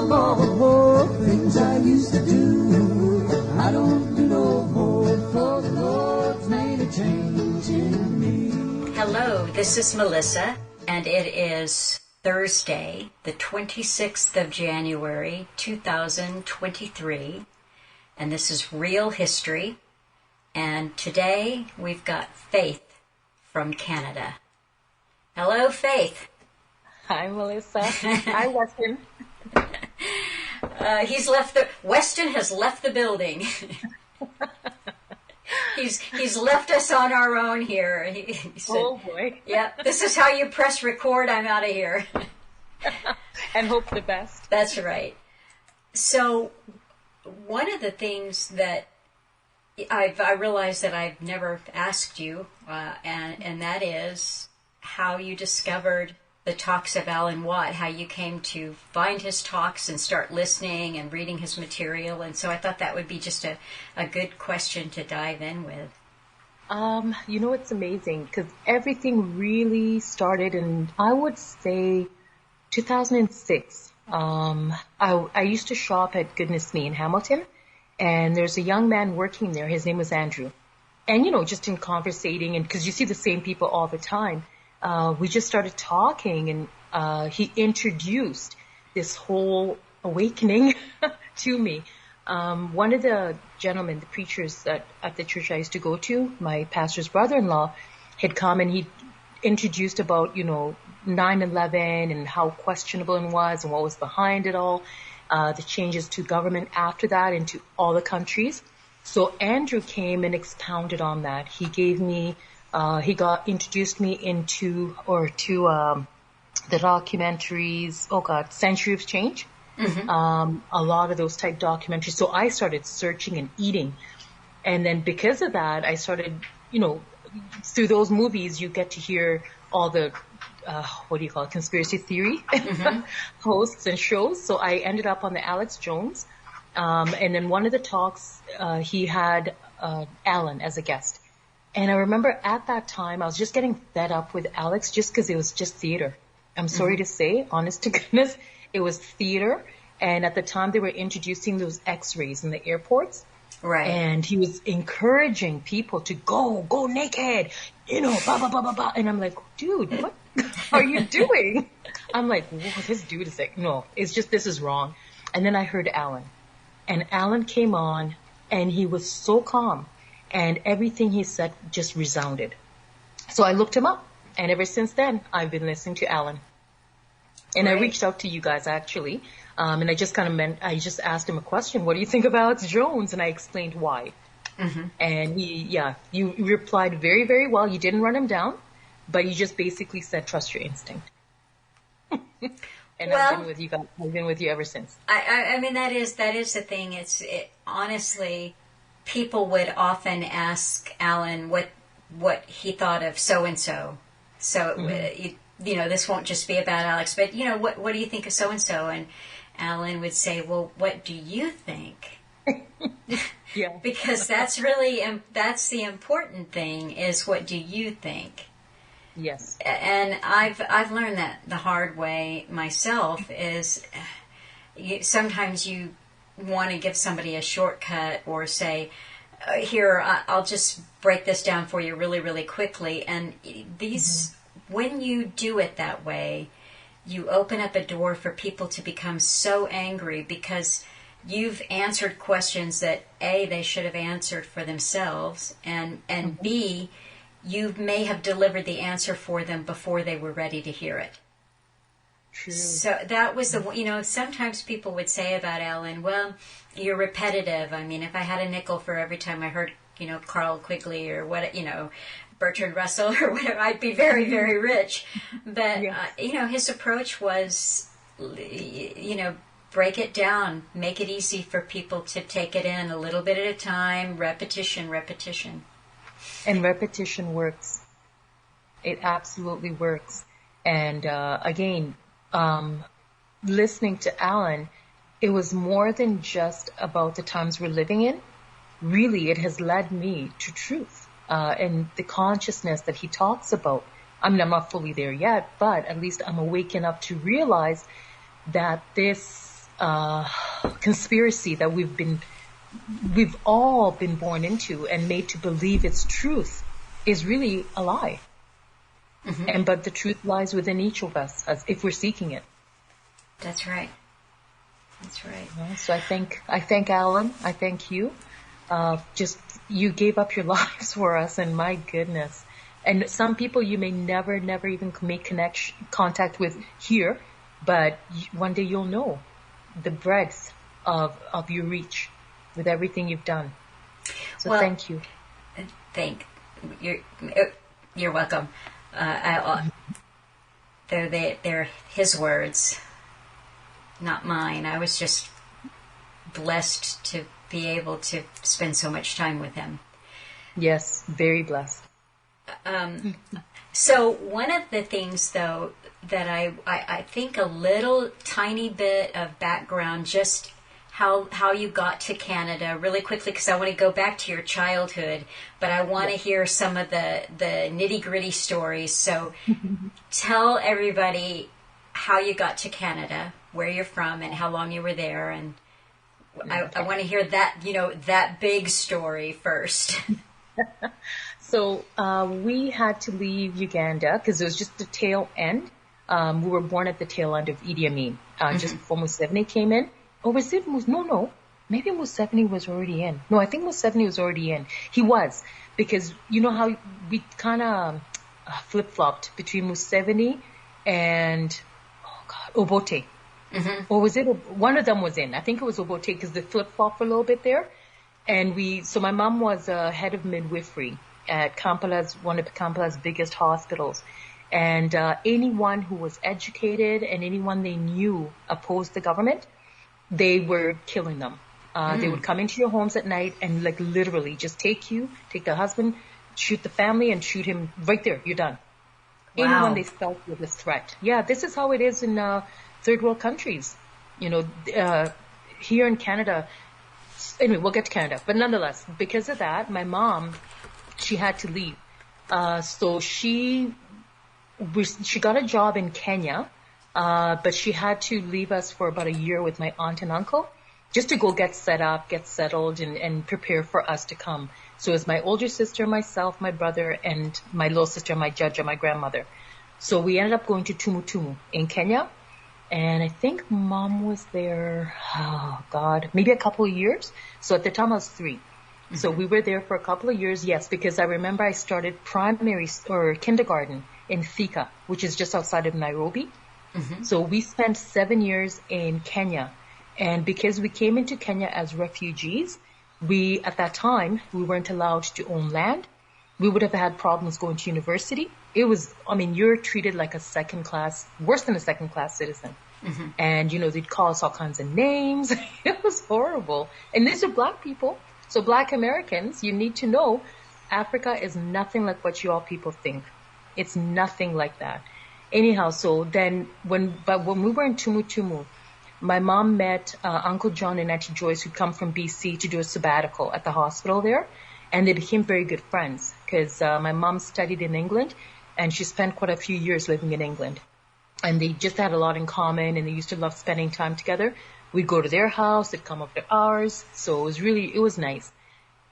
of all the poor things I used to do. I don't do no more, for the Lord's made a change in me. Hello, this is Melissa, and it is Thursday, the 26th of January, 2023, and this is Real History, and today we've got Faith from Canada. Hello, Faith. Hi, Melissa. Hi, Weston. Weston has left the building. He's left us on our own here. He said, oh boy. Yeah, this is how you press record. I'm out of here. And hope the best. That's right. So one of the things that I realized that I've never asked you, and that is how you discovered the talks of Alan Watt, how you came to find his talks and start listening and reading his material. And so I thought that would be just a good question to dive in with. It's amazing because everything really started in, I would say, 2006. I used to shop at Goodness Me in Hamilton, and there's a young man working there. His name was Andrew. And, just in conversating, and because you see the same people all the time, we just started talking, and he introduced this whole awakening to me. One of the gentlemen, the preachers at the church I used to go to, my pastor's brother-in-law, had come and he introduced about, 9/11 and how questionable it was and what was behind it all, the changes to government after that into all the countries. So Andrew came and expounded on that. He gave me introduced me to the documentaries, Century of Change, a lot of those type documentaries. So I started searching and eating. And then because of that, I started, through those movies, you get to hear all the, conspiracy theory hosts and shows. So I ended up on the Alex Jones. And then one of the talks, he had Alan as a guest. And I remember at that time, I was just getting fed up with Alex just because it was just theater. I'm sorry to say, honest to goodness, it was theater. And at the time, they were introducing those x-rays in the airports. Right. And he was encouraging people to go naked, blah, blah, blah, blah, blah. And I'm like, dude, what are you doing? I'm like, whoa, this dude is like, no, it's just, this is wrong. And then I heard Alan. And Alan came on, and he was so calm. And everything he said just resounded. So I looked him up. And ever since then, I've been listening to Alan. And Right. I reached out to you guys, actually. And I just I just asked him a question. What do you think of Alex Jones? And I explained why. And you replied very, very well. You didn't run him down, but you just basically said, trust your instinct. And I've been with you guys. I've been with you ever since. I mean, that is the thing. Honestly, people would often ask Alan what he thought of so-and-so. So, this won't just be about Alex, but, what do you think of so-and-so? And Alan would say, well, what do you think? Yeah. Because that's the important thing is what do you think? Yes. And I've learned that the hard way myself is sometimes you want to give somebody a shortcut or say, here, I'll just break this down for you really, really quickly. And when you do it that way, you open up a door for people to become so angry because you've answered questions that A, they should have answered for themselves, and B, you may have delivered the answer for them before they were ready to hear it. True. So that was sometimes people would say about Alan, well, you're repetitive. I mean, if I had a nickel for every time I heard, Carl Quigley or Bertrand Russell or whatever, I'd be very, very rich. But, yes. His approach was, break it down, make it easy for people to take it in a little bit at a time, repetition. And repetition works. It absolutely works. And again, listening to Alan, it was more than just about the times we're living in. Really, it has led me to truth and the consciousness that he talks about. I mean, I'm not fully there yet, but at least I'm awakened up to realize that this conspiracy that we've all been born into and made to believe it's truth is really a lie. Mm-hmm. But the truth lies within each of us, as if we're seeking it. That's right. That's right. So I thank Alan. I thank you. Just you gave up your lives for us, and my goodness. And some people you may never even make contact with here, but one day you'll know the breadth of your reach with everything you've done. So thank you. You're welcome. They're his words, not mine. I was just blessed to be able to spend so much time with him. Yes, very blessed. So one of the things, though, that I think a little tiny bit of background, just how you got to Canada really quickly, because I want to go back to your childhood, but I want to hear some of the nitty-gritty stories. So tell everybody how you got to Canada, where you're from, and how long you were there, and I want to hear that, that big story first. So we had to leave Uganda because it was just the tail end. We were born at the tail end of Idi Amin, just before Museveni came in. Or was it? No. Maybe Museveni was already in. No, I think Museveni was already in. He was, because you know how we kind of flip-flopped between Museveni and, Obote. Mm-hmm. Or was it? One of them was in. I think it was Obote because they flip-flopped for a little bit there. And so my mom was head of midwifery at one of Kampala's biggest hospitals. And anyone who was educated and anyone they knew opposed the government, they were killing them. They would come into your homes at night and literally just take the husband, shoot the family, and shoot him right there. You're done. Wow. Anyone they felt with a threat. Yeah, this is how it is in third world countries. Here in Canada. Anyway, we'll get to Canada. But nonetheless, because of that, my mom, she had to leave. So she got a job in Kenya, but she had to leave us for about a year with my aunt and uncle just to go get set up, get settled, and prepare for us to come. So it was my older sister, myself, my brother, and my little sister, my judge, and my grandmother. So we ended up going to Tumu in Kenya. And I think mom was there, maybe a couple of years. So at the time I was 3. Mm-hmm. So we were there for a couple of years, yes, because I remember I started primary or kindergarten in Thika, which is just outside of Nairobi. Mm-hmm. So we spent 7 years in Kenya. And because we came into Kenya as refugees, at that time, we weren't allowed to own land. We would have had problems going to university. You're treated like worse than a second-class citizen. Mm-hmm. And, they'd call us all kinds of names. It was horrible. And these are black people. So black Americans, you need to know, Africa is nothing like what you all people think. It's nothing like that. Anyhow, so then when we were in Tumu, my mom met Uncle John and Auntie Joyce, who'd come from BC to do a sabbatical at the hospital there. And they became very good friends because my mom studied in England, and she spent quite a few years living in England. And they just had a lot in common, and they used to love spending time together. We'd go to their house, they'd come over to ours. So it was nice.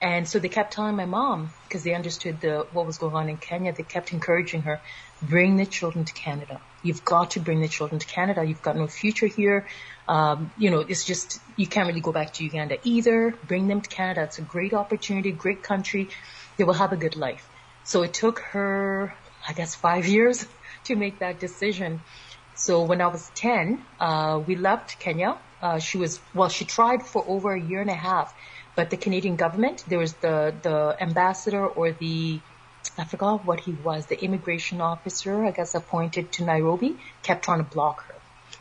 And so they kept telling my mom, because they understood what was going on in Kenya, they kept encouraging her, bring the children to Canada. You've got to bring the children to Canada. You've got no future here. It's just, you can't really go back to Uganda either. Bring them to Canada. It's a great opportunity, great country. They will have a good life. So it took her, 5 years to make that decision. So when I was 10, we left Kenya. She tried for over a year and a half, but the Canadian government, there was the ambassador or I forgot what he was, the immigration officer, appointed to Nairobi, kept trying to block her.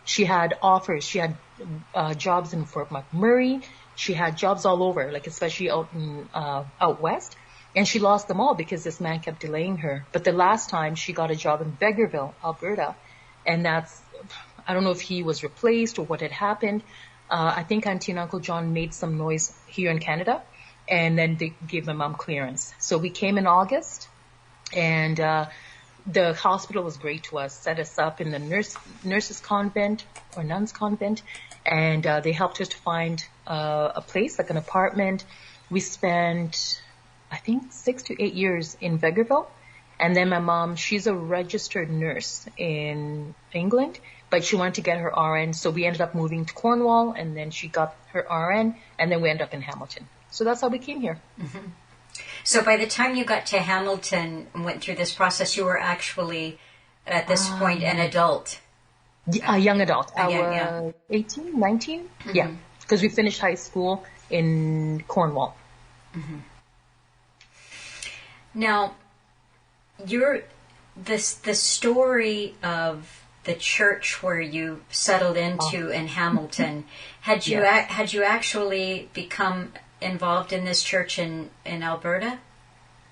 She had offers. She had jobs in Fort McMurray. She had jobs all over, especially out west. And she lost them all because this man kept delaying her. But the last time she got a job in Vegreville, Alberta, and I don't know if he was replaced or what had happened. I think Auntie and Uncle John made some noise here in Canada, and then they gave my mom clearance. So we came in August, and the hospital was great to us, set us up in the nurses convent or nuns convent, and they helped us to find a place, like an apartment. We spent, I think, 6 to 8 years in Vegreville. And then my mom, she's a registered nurse in England, but she wanted to get her RN. So we ended up moving to Cornwall, and then she got her RN, and then we ended up in Hamilton. So that's how we came here. Mm-hmm. So by the time you got to Hamilton and went through this process, you were actually, at this point, an adult. A young adult. I Yeah. was 18, 19? Mm-hmm. Yeah, because we finished high school in Cornwall. Mm-hmm. Now, the story of the church where you settled into in Hamilton, had you actually become involved in this church in Alberta?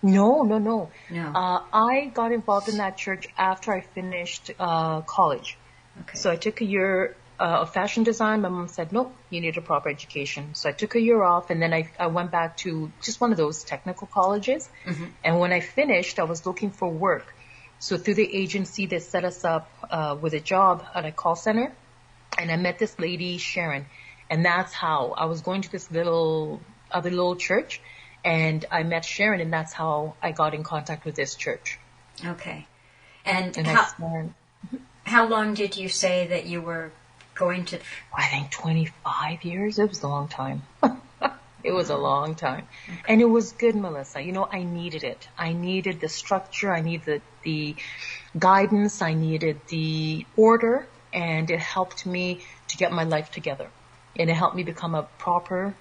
No. No. I got involved in that church after I finished college. Okay. So I took a year of fashion design. My mom said, nope, you need a proper education. So I took a year off, and then I went back to just one of those technical colleges. Mm-hmm. And when I finished, I was looking for work. So through the agency, they set us up with a job at a call center. And I met this lady, Sharon. And that's how I was going to this other little church. And I met Sharon, and that's how I got in contact with this church. Okay. And how long did you say that you were going to? I think 25 years. It was a long time. It was a long time. Okay. And it was good, Melissa. I needed it. I needed the structure. I needed the guidance. I needed the order. And it helped me to get my life together. And it helped me become a proper,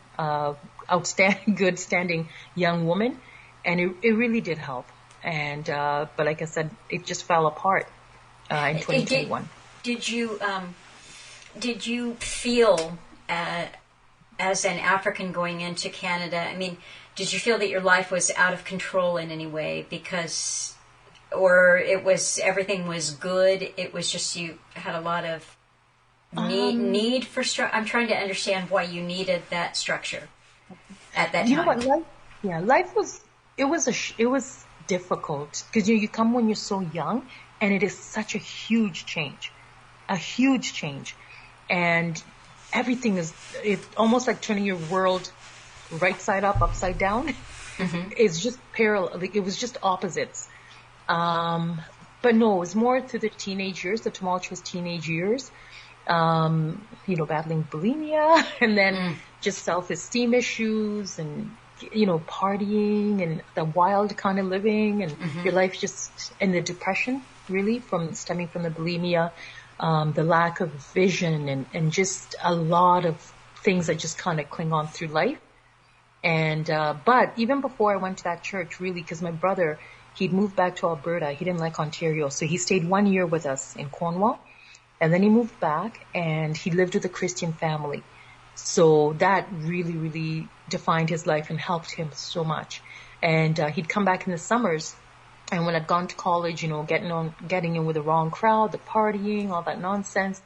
good standing young woman. And it really did help. And, but like I said, it just fell apart, in 2021. Did you feel, as an African going into Canada, I mean, did you feel that your life was out of control in any way or everything was good, it was just you had a lot of need for structure? I'm trying to understand why you needed that structure at that time. You know what, life was difficult, because you come when you're so young, and it is such a huge change. And everything it's almost like turning your world right side up, upside down. Mm-hmm. It's just parallel. It was just opposites. But no, it was more through the teenage years, the tumultuous teenage years, battling bulimia, and then just self-esteem issues, and, partying, and the wild kind of living, and your life just, and the depression, really, stemming from the bulimia, the lack of vision, and just a lot of things that just kind of cling on through life. And, but even before I went to that church, really, because my brother, he'd moved back to Alberta. He didn't like Ontario. So he stayed 1 year with us in Cornwall. And then he moved back, and he lived with a Christian family. So that really, really defined his life and helped him so much. And, he'd come back in the summers. And when I'd gone to college, getting in with the wrong crowd, the partying, all that nonsense.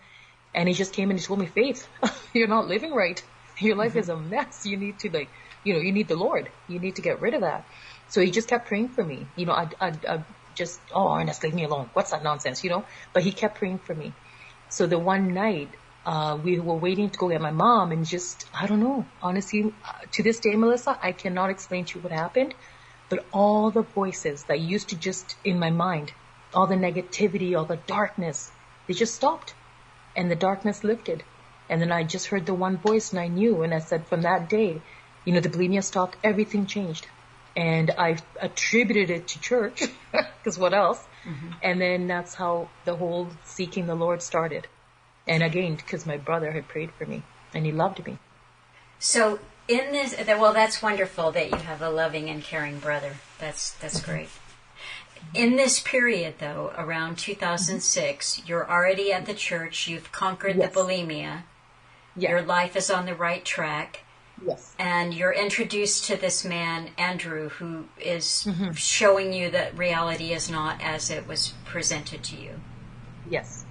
And he just came and he told me, Faith, you're not living right. Your life is a mess. You need to you need the Lord. You need to get rid of that. So he just kept praying for me. I'd just, Ernest, leave me alone. What's that nonsense, But he kept praying for me. So the one night, we were waiting to go get my mom, and just, I don't know, honestly, to this day, Melissa, I cannot explain to you what happened. But all the voices that used to just, in my mind, all the negativity, all the darkness, they just stopped. And the darkness lifted. And then I just heard the one voice, and I knew. And I said, from that day, the bulimia stopped, everything changed. And I attributed it to church, because what else? Mm-hmm. And then that's how the whole seeking the Lord started. And again, because my brother had prayed for me, and he loved me. So in this, that's wonderful that you have a loving and caring brother. That's great. In this period, though, around 2006, you're already at the church. You've conquered the bulimia. Yeah. Your life is on the right track. Yes. And you're introduced to this man, Andrew, who is showing you that reality is not as it was presented to you. Yes.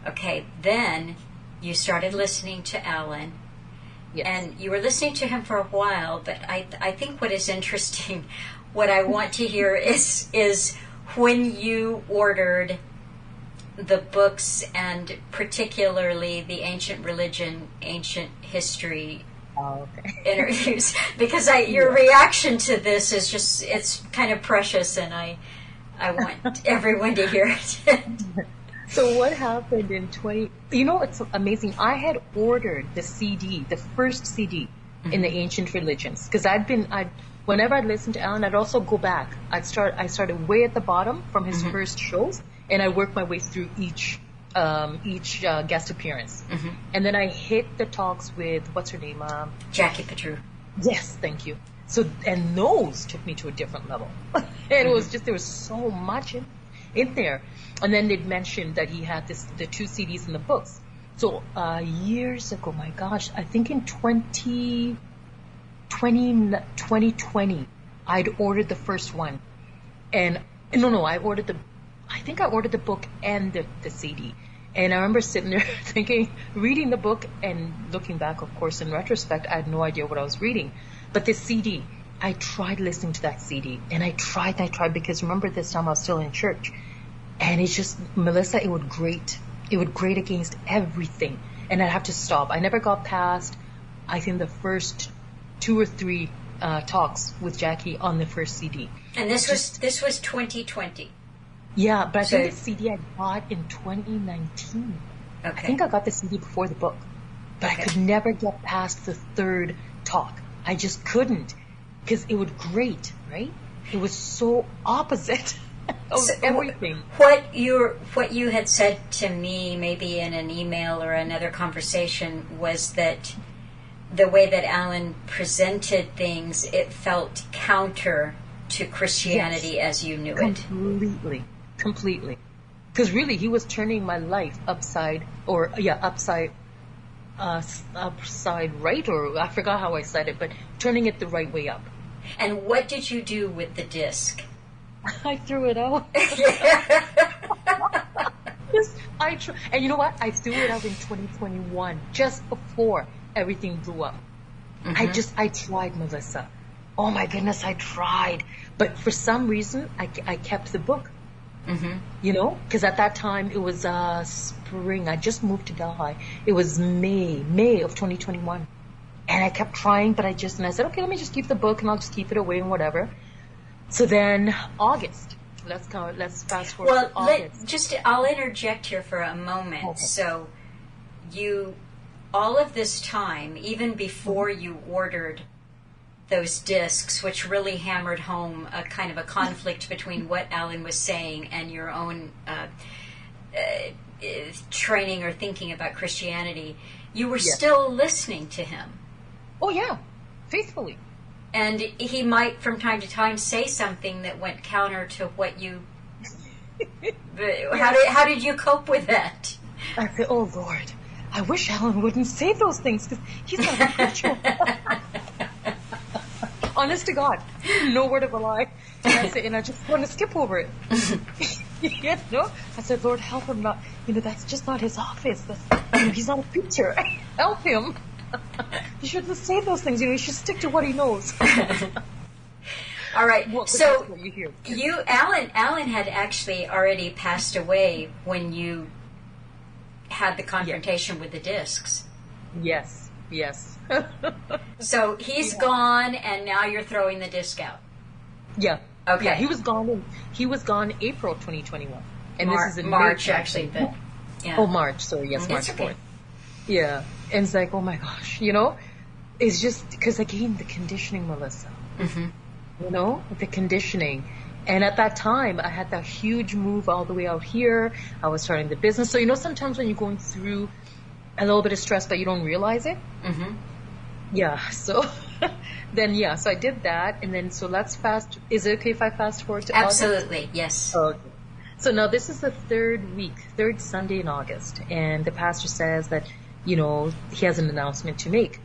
Okay, then you started listening to Alan. Yes. And you were listening to him for a while, but I think what is interesting, what I want to hear is when you ordered the books, and particularly the ancient religion, ancient history interviews, because your reaction to this is just, it's kind of precious, and I want everyone to hear it. So what happened in it's amazing. I had ordered the CD, the first CD in the ancient religions, because whenever I'd listen to Alan, I'd also go back. I started way at the bottom from his first shows, and I worked my way through each guest appearance. And then I hit the talks with, what's her name? Jackie Petru. Yes, thank you. So, and those took me to a different level. And it was just, there was so much in there. And then they'd mentioned that he had the 2 CDs in the books. So, years ago, my gosh, I think in 2020, I'd ordered the first one. And, I ordered the book and the CD. And I remember sitting there reading the book, and looking back, of course, in retrospect, I had no idea what I was reading. But the CD, I tried listening to that CD, and I tried, because remember this time I was still in church. And it's just, Melissa, it would grate against everything. And I'd have to stop. I never got past, I think, the first 2 or 3 talks with Jackie on the first CD. And this was 2020. Yeah, but I think the CD I bought in 2019. Okay. I think I got the CD before the book. But I could never get past the 3rd talk. I just couldn't. Because it would grate, right? It was so opposite of everything. What you had said to me, maybe in an email or another conversation, was that the way that Alan presented things, it felt counter to Christianity as you knew it. Completely. Because really, he was turning my life upside right, or I forgot how I said it, but turning it the right way up. And what did you do with the disc? I threw it out. And you know what? I threw it out in 2021, just before everything blew up. I tried, Melissa. Oh my goodness, I tried. But for some reason, I kept the book. Because at that time it was spring. I just moved to Delhi. It was May of 2021. And I kept trying, but I said, okay, let me just keep the book and I'll just keep it away and whatever. So then August. Let's fast forward to August. I'll interject here for a moment. Okay. So all of this time, even before you ordered those discs, which really hammered home a kind of a conflict between what Alan was saying and your own training or thinking about Christianity, you were still listening to him. Oh yeah, faithfully. And he might from time to time say something that went counter to what you... How did you cope with that? I said, oh Lord, I wish Alan wouldn't say those things, because he's not a preacher. Honest to God, no word of a lie. And I just want to skip over it. I said, Lord, help him not. That's just not his office. He's not a preacher. Help him. He shouldn't say those things. He should stick to what he knows. All right. So Alan had actually already passed away when you had the confrontation with the discs. Yes. So he's gone, and now you're throwing the disc out. Yeah. Okay. Yeah, he was gone April 2021, and this is in March actually. But yeah. Oh, March. Sorry, yes, March 4th. Yeah, and it's like, oh my gosh, it's just because again the conditioning, Melissa. The conditioning. And at that time, I had that huge move all the way out here. I was starting the business. So, sometimes when you're going through a little bit of stress, but you don't realize it. Yeah. So then, so I did that. And then, so let's is it okay if I fast forward to Absolutely. August? Yes. Okay. So now this is the third Sunday in August. And the pastor says that, he has an announcement to make.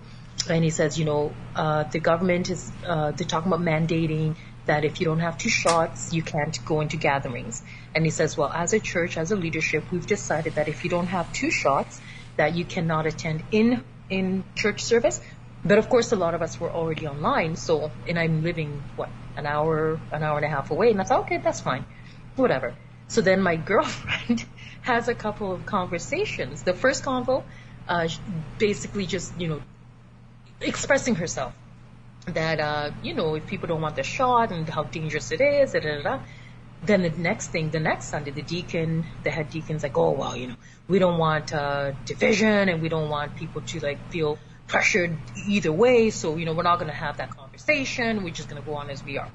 And he says, the government is, they're talking about mandating that if you don't have 2 shots, you can't go into gatherings. And he says, well, as a church, as a leadership, we've decided that if you don't have 2 shots, that you cannot attend in church service. But of course, a lot of us were already online. So, and I'm living, an hour and a half away. And I thought, okay, that's fine. whatever. So then my girlfriend has a couple of conversations. The first convo, basically just, expressing herself that, if people don't want the shot and how dangerous it is, da, da, da. Then the next Sunday, the head deacon's like, oh, well, we don't want division, and we don't want people to feel pressured either way. So, we're not going to have that conversation. We're just going to go on as we are.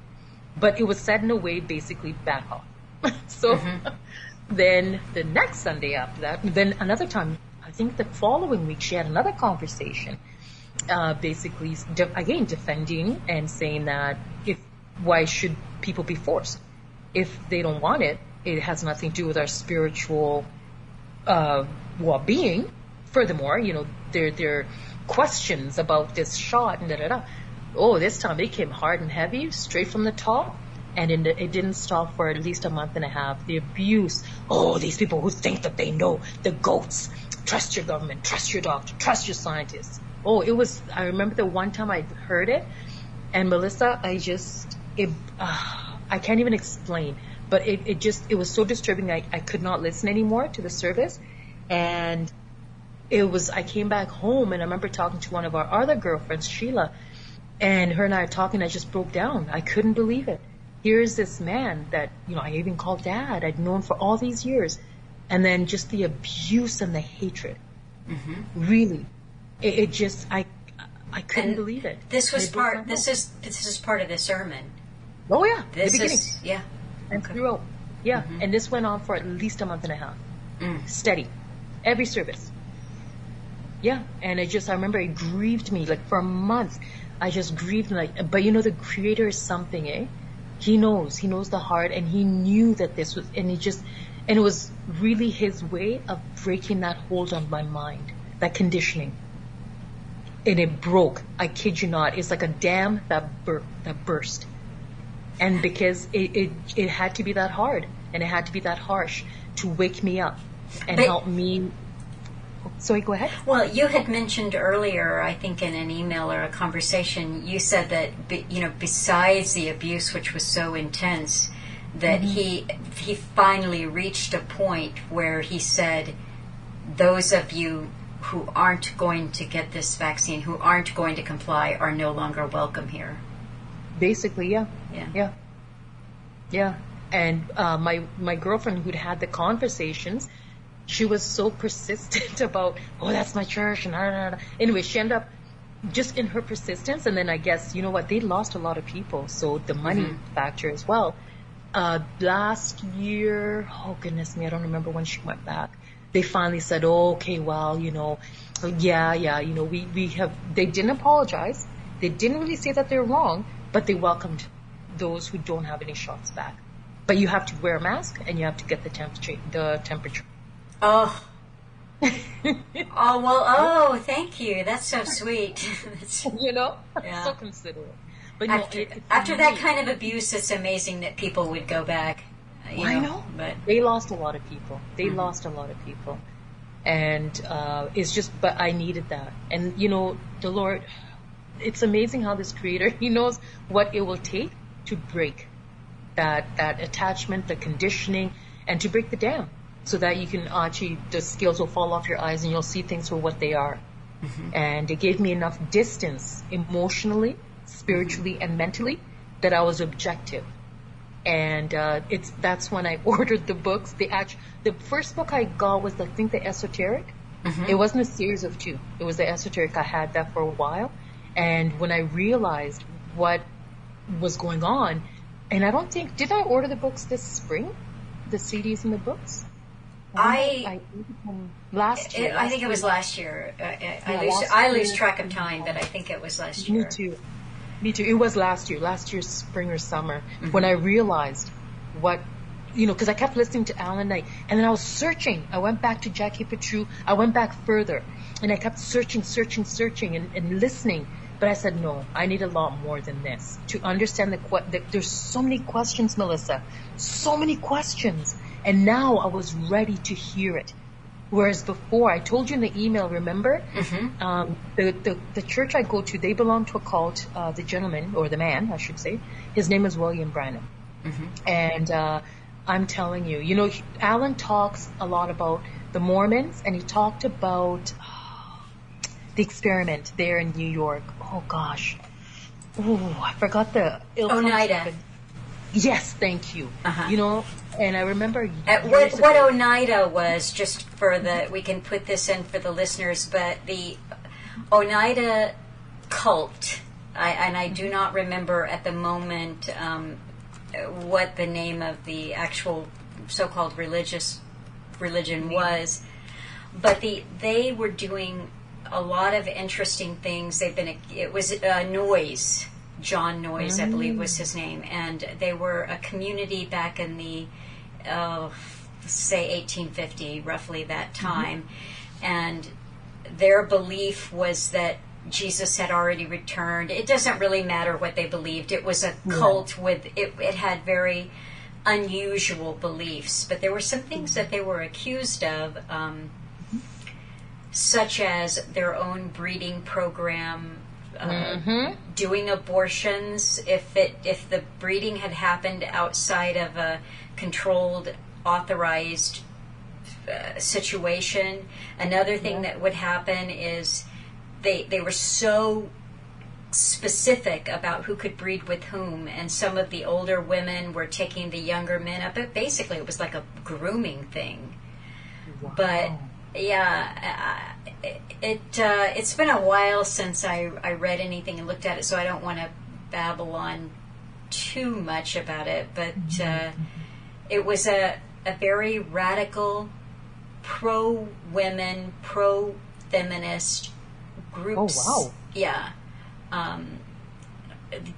But it was said in a way, basically back off. So then the next Sunday after that, then another time, I think the following week, she had another conversation, basically, again, defending and saying that why should people be forced? If they don't want it, it has nothing to do with our spiritual well-being. Furthermore, there questions about this shot and da-da-da. Oh, this time they came hard and heavy, straight from the top, and it didn't stop for at least a month and a half. The abuse, these people who think that they know, the goats, trust your government, trust your doctor, trust your scientists. I remember the one time I heard it, and Melissa, I can't even explain, but it was so disturbing. I could not listen anymore to the service. And I came back home, and I remember talking to one of our other girlfriends, Sheila, and her and I were talking. I just broke down. I couldn't believe it. Here's this man that, I even called Dad. I'd known for all these years. And then just the abuse and the hatred. Mm-hmm. Really. I couldn't believe it. This is part of the sermon. Oh, yeah. The beginning. Yeah. And throughout. Yeah. Mm-hmm. And this went on for at least a month and a half. Steady. Every service. Yeah. And I remember it grieved me. For a month, I just grieved. But the Creator is something, eh? He knows the heart, and he knew that this was, and it was really his way of breaking that hold on my mind, that conditioning. And it broke. I kid you not. It's like a dam that burst. And because it had to be that hard, and it had to be that harsh to wake me up and help me. Sorry, go ahead. Well, you had mentioned earlier, I think in an email or a conversation, you said that, besides the abuse, which was so intense, that he finally reached a point where he said, those of you who aren't going to get this vaccine, who aren't going to comply, are no longer welcome here. Basically, yeah. And my girlfriend who'd had the conversations, she was so persistent about, that's my church, and anyway, she ended up just in her persistence. And then I guess, they lost a lot of people, so the money factor as well. Last year, oh goodness me, I don't remember when she went back. They finally said, okay, well, we have. They didn't apologize. They didn't really say that they're wrong, but they welcomed those who don't have any shots back. But you have to wear a mask, and you have to get the temperature. Oh. Oh, thank you. That's so sweet. Yeah. So considerate. But after that kind of abuse, it's amazing that people would go back. I know. But they lost a lot of people. And but I needed that. And, the Lord, it's amazing how this Creator, He knows what it will take to break that attachment, the conditioning, and to break the dam. So that you can actually, the scales will fall off your eyes and you'll see things for what they are. Mm-hmm. And it gave me enough distance emotionally, spiritually, and mentally that I was objective. And that's when I ordered the books. The first book I got was, I think, the Esoteric. Mm-hmm. It wasn't a series of 2. It was the Esoteric. I had that for a while. And when I realized what was going on, and did I order the books this spring? The CDs and the books? Last year. I think it was last year. I lose track of time, but I think it was last year. Me too. It was last year's spring or summer, when I realized what, because I kept listening to Alan Knight, and then I was searching. I went back to Jackie Patrou. I went back further, and I kept searching and listening. But I said, no, I need a lot more than this to understand there's so many questions, Melissa, so many questions. And now I was ready to hear it. Whereas before, I told you in the email, remember? Mm-hmm. The church I go to, they belong to a cult, the gentleman, or the man, I should say. His name is William Branham. Mm-hmm. And I'm telling you. You know, Alan talks a lot about the Mormons, and he talked about the experiment there in New York. Oh, gosh. Oh, I forgot the... Oneida. Yes, thank you. Uh-huh. You know, and I remember... What Oneida was, just for we can put this in for the listeners, but the Oneida cult, and I do not remember at the moment what the name of the actual so-called religion was, but they were doing a lot of interesting things. It was Noyes, John Noyes, I believe was his name, and they were a community back in the say 1850, roughly that time, and their belief was that Jesus had already returned. It doesn't really matter what they believed. It was a cult with it had very unusual beliefs, but there were some things that they were accused of, such as their own breeding program, doing abortions if the breeding had happened outside of a controlled, authorized situation. Another thing that would happen is they were so specific about who could breed with whom, and some of the older women were taking the younger men up. But basically, it was like a grooming thing. Wow. But yeah, it's been a while since I read anything and looked at it, so I don't want to babble on too much about it. But it was a very radical, pro-women, pro-feminist groups. Oh, wow. Yeah.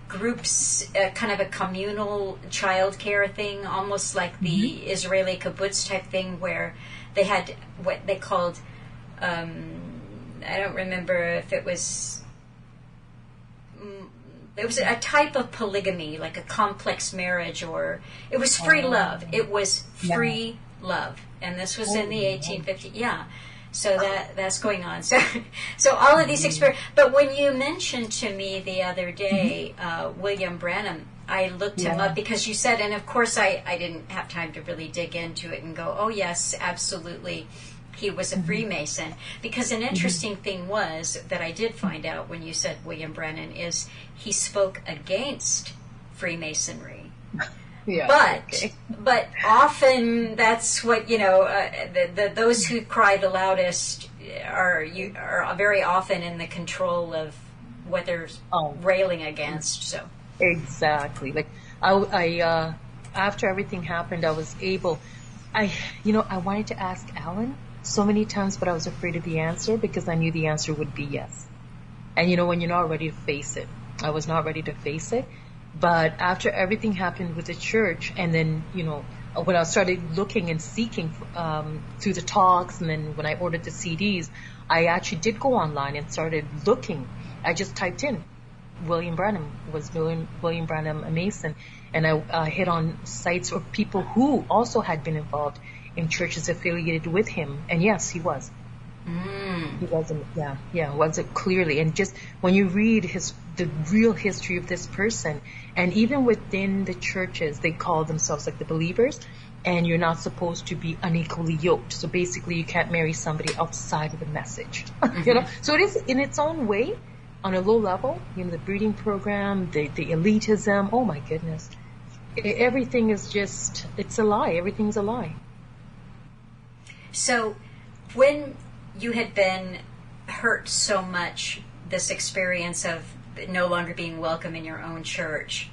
Groups, kind of a communal childcare thing, almost like the Israeli kibbutz type thing, where they had what they called, I don't remember if it was a type of polygamy, like a complex marriage, or it was free love. It was free love, and this was in the 1850s. Yeah. So that's going on. So all of these experiences. But when you mentioned to me the other day, William Branham, I looked him up because you said, and of course I didn't have time to really dig into it and go, oh yes, absolutely, he was a Freemason. Because an interesting thing was that I did find out when you said William Branham is he spoke against Freemasonry. Yeah, but often that's what those who cry the loudest are very often in the control of what they're railing against. So exactly, like I after everything happened, I was able. I wanted to ask Alan so many times, but I was afraid of the answer because I knew the answer would be yes. And when you're not ready to face it, I was not ready to face it. But after everything happened with the church, and then, when I started looking and seeking through the talks, and then when I ordered the CDs, I actually did go online and started looking. I just typed in William Branham a Mason, and I hit on sites or people who also had been involved in churches affiliated with him. And yes, he was. He wasn't, was it clearly. And just when you read the real history of this person, and even within the churches, they call themselves like the believers, and you're not supposed to be unequally yoked. So basically, you can't marry somebody outside of the message. So it is in its own way, on a low level. The breeding program, the elitism. Oh my goodness, everything is just, it's a lie. Everything's a lie. So when you had been hurt so much, this experience of no longer being welcome in your own church,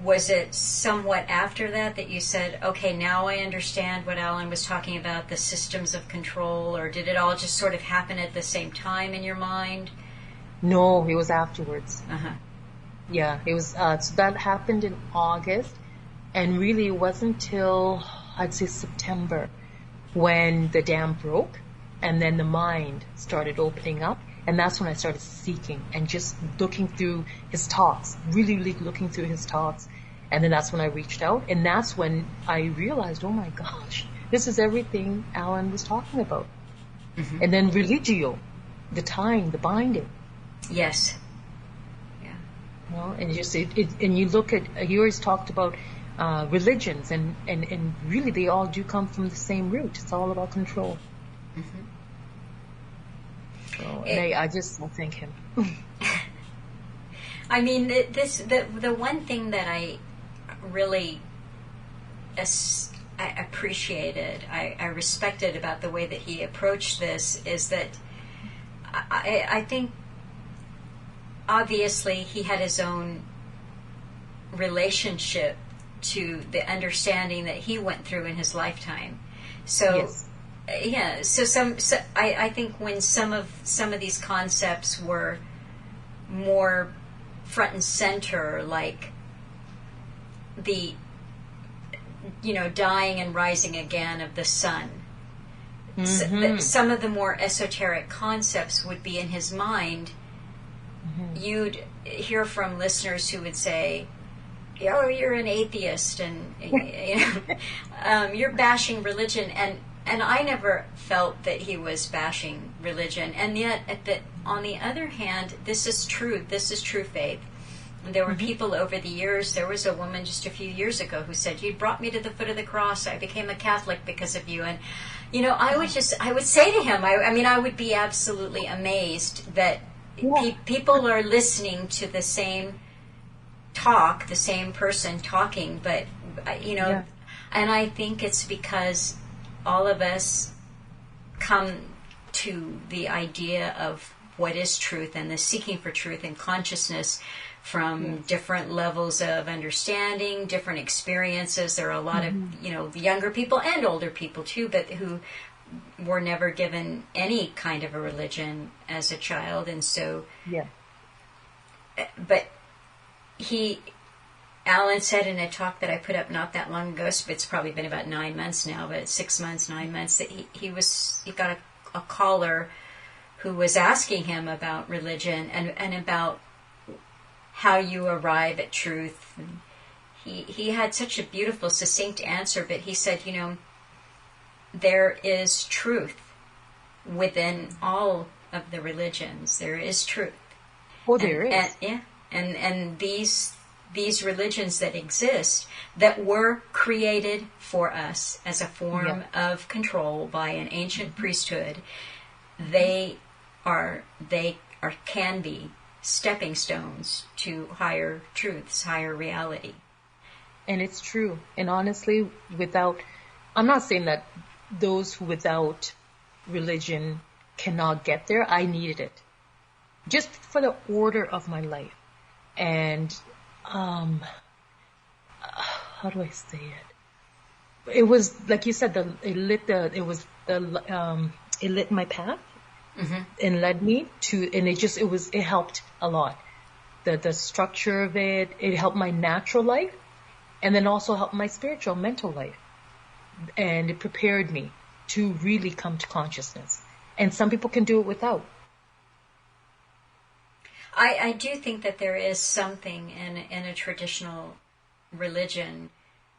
was it somewhat after that you said, okay, now I understand what Alan was talking about, the systems of control, or did it all just sort of happen at the same time in your mind? No, it was afterwards. Yeah, it was, so that happened in August, and really it wasn't till, I'd say, September, when the dam broke. And then the mind started opening up. And that's when I started seeking and just looking through his talks, really, really looking through his talks. And then that's when I reached out. And that's when I realized, oh my gosh, this is everything Alan was talking about. And then religio, the tying, the binding. Yes. Yeah. And just and you look at, he always talked about religions, and really they all do come from the same root. It's all about control. Mm-hmm. So I just thank him. I mean, the one thing that I really I appreciated, I respected about the way that he approached this is that I think obviously he had his own relationship to the understanding that he went through in his lifetime. So Yes. yeah, I think when some of these concepts were more front and center, like the dying and rising again of the sun. Mm-hmm. Some of the more esoteric concepts would be in his mind. Mm-hmm. You'd hear from listeners who would say, "Oh, you're an atheist, and you're bashing religion." And I never felt that he was bashing religion. And yet, on the other hand, this is true. This is true faith. And there were people over the years. There was a woman just a few years ago who said, "You brought me to the foot of the cross. I became a Catholic because of you." And I would say to him, I would be absolutely amazed that people are listening to the same talk, the same person talking, but and I think it's because all of us come to the idea of what is truth and the seeking for truth and consciousness from different levels of understanding, different experiences. There are a lot of younger people and older people too, but who were never given any kind of a religion as a child, and so but Alan said in a talk that I put up not that long ago, so it's probably been about 9 months now, but 6 months, 9 months, that he got a caller who was asking him about religion and about how you arrive at truth. And he had such a beautiful, succinct answer, but he said, there is truth within all of the religions. There is truth. Oh, there is. And these religions that exist, that were created for us as a form of control by an ancient priesthood, they can be stepping stones to higher truths, higher reality. And it's true. And honestly, I'm not saying that those who without religion cannot get there. I needed it just for the order of my life. And how do I say it? It was like you said, it lit my path and led me to, and it helped a lot. The structure of it helped my natural life, and then also helped my spiritual, mental life. And it prepared me to really come to consciousness. And some people can do it without. I do think that there is something in a traditional religion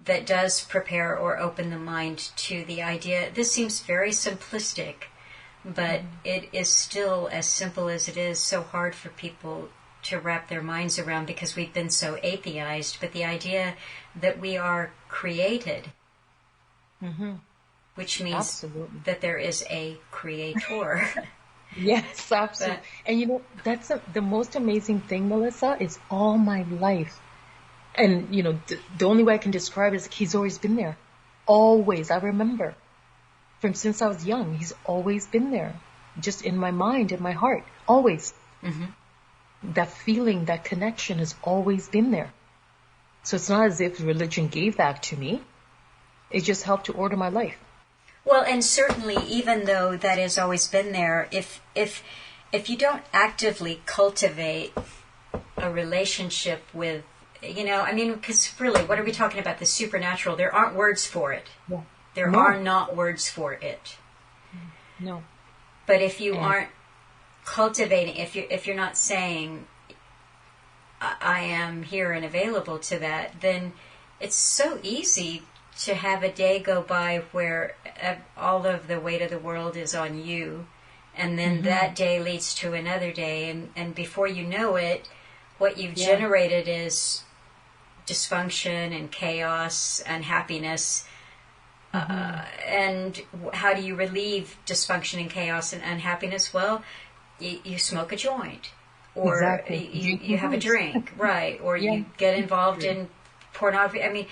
that does prepare or open the mind to the idea. This seems very simplistic, but it is still, as simple as it is, so hard for people to wrap their minds around because we've been so atheized. But the idea that we are created, which means that there is a creator. Yes, absolutely. And that's the most amazing thing, Melissa, is all my life. And, the only way I can describe it is he's always been there. Always. I remember. Since I was young, he's always been there. Just in my mind, in my heart. Always. That feeling, that connection has always been there. So it's not as if religion gave that to me. It just helped to order my life. Well, and certainly, even though that has always been there, if you don't actively cultivate a relationship with, because really, what are we talking about? The supernatural. There aren't words for it. Yeah. There are not words for it. No. But if you aren't cultivating, if you're not saying, I am here and available to that, then it's so easy to have a day go by where all of the weight of the world is on you, and then that day leads to another day, and before you know it, what you've generated is dysfunction and chaos, unhappiness. And how do you relieve dysfunction and chaos and unhappiness? Well, you smoke a joint, or you have a drink, right? Or you get involved in pornography. I mean,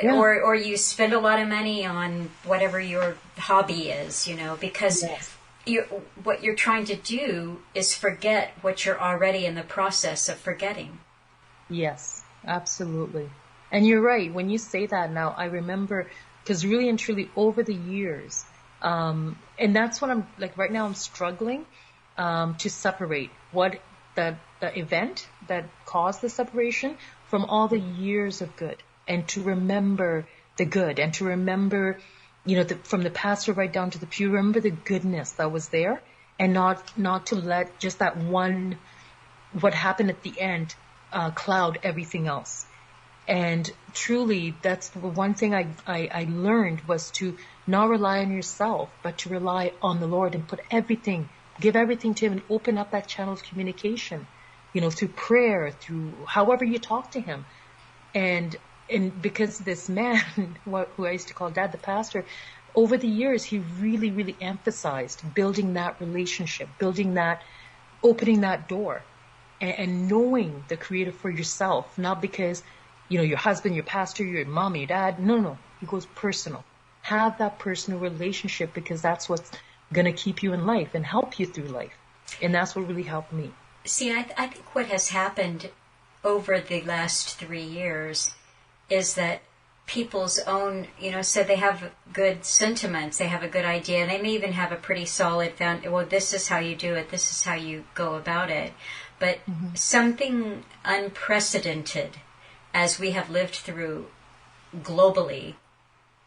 or you spend a lot of money on whatever your hobby is, because what you're trying to do is forget what you're already in the process of forgetting. Yes, absolutely. And you're right. When you say that now, I remember, because really and truly over the years, and that's what I'm like right now, I'm struggling to separate what the event that caused the separation from all the years of good, and to remember the good, and to remember, from the pastor right down to the pew, remember the goodness that was there, and not to let just that one, what happened at the end, cloud everything else. And truly, that's the one thing I learned, was to not rely on yourself, but to rely on the Lord and give everything to Him, and open up that channel of communication, through prayer, through however you talk to Him. And because this man, who I used to call Dad, the pastor, over the years, he really, really emphasized building that relationship, opening that door, and knowing the Creator for yourself, not because your husband, your pastor, your mom, your dad. No. He goes personal. Have that personal relationship, because that's what's going to keep you in life and help you through life. And that's what really helped me. See, I think what has happened over the last 3 years is that people's own, so they have good sentiments, they have a good idea, and they may even have a pretty solid this is how you do it, this is how you go about it. But something unprecedented, as we have lived through globally,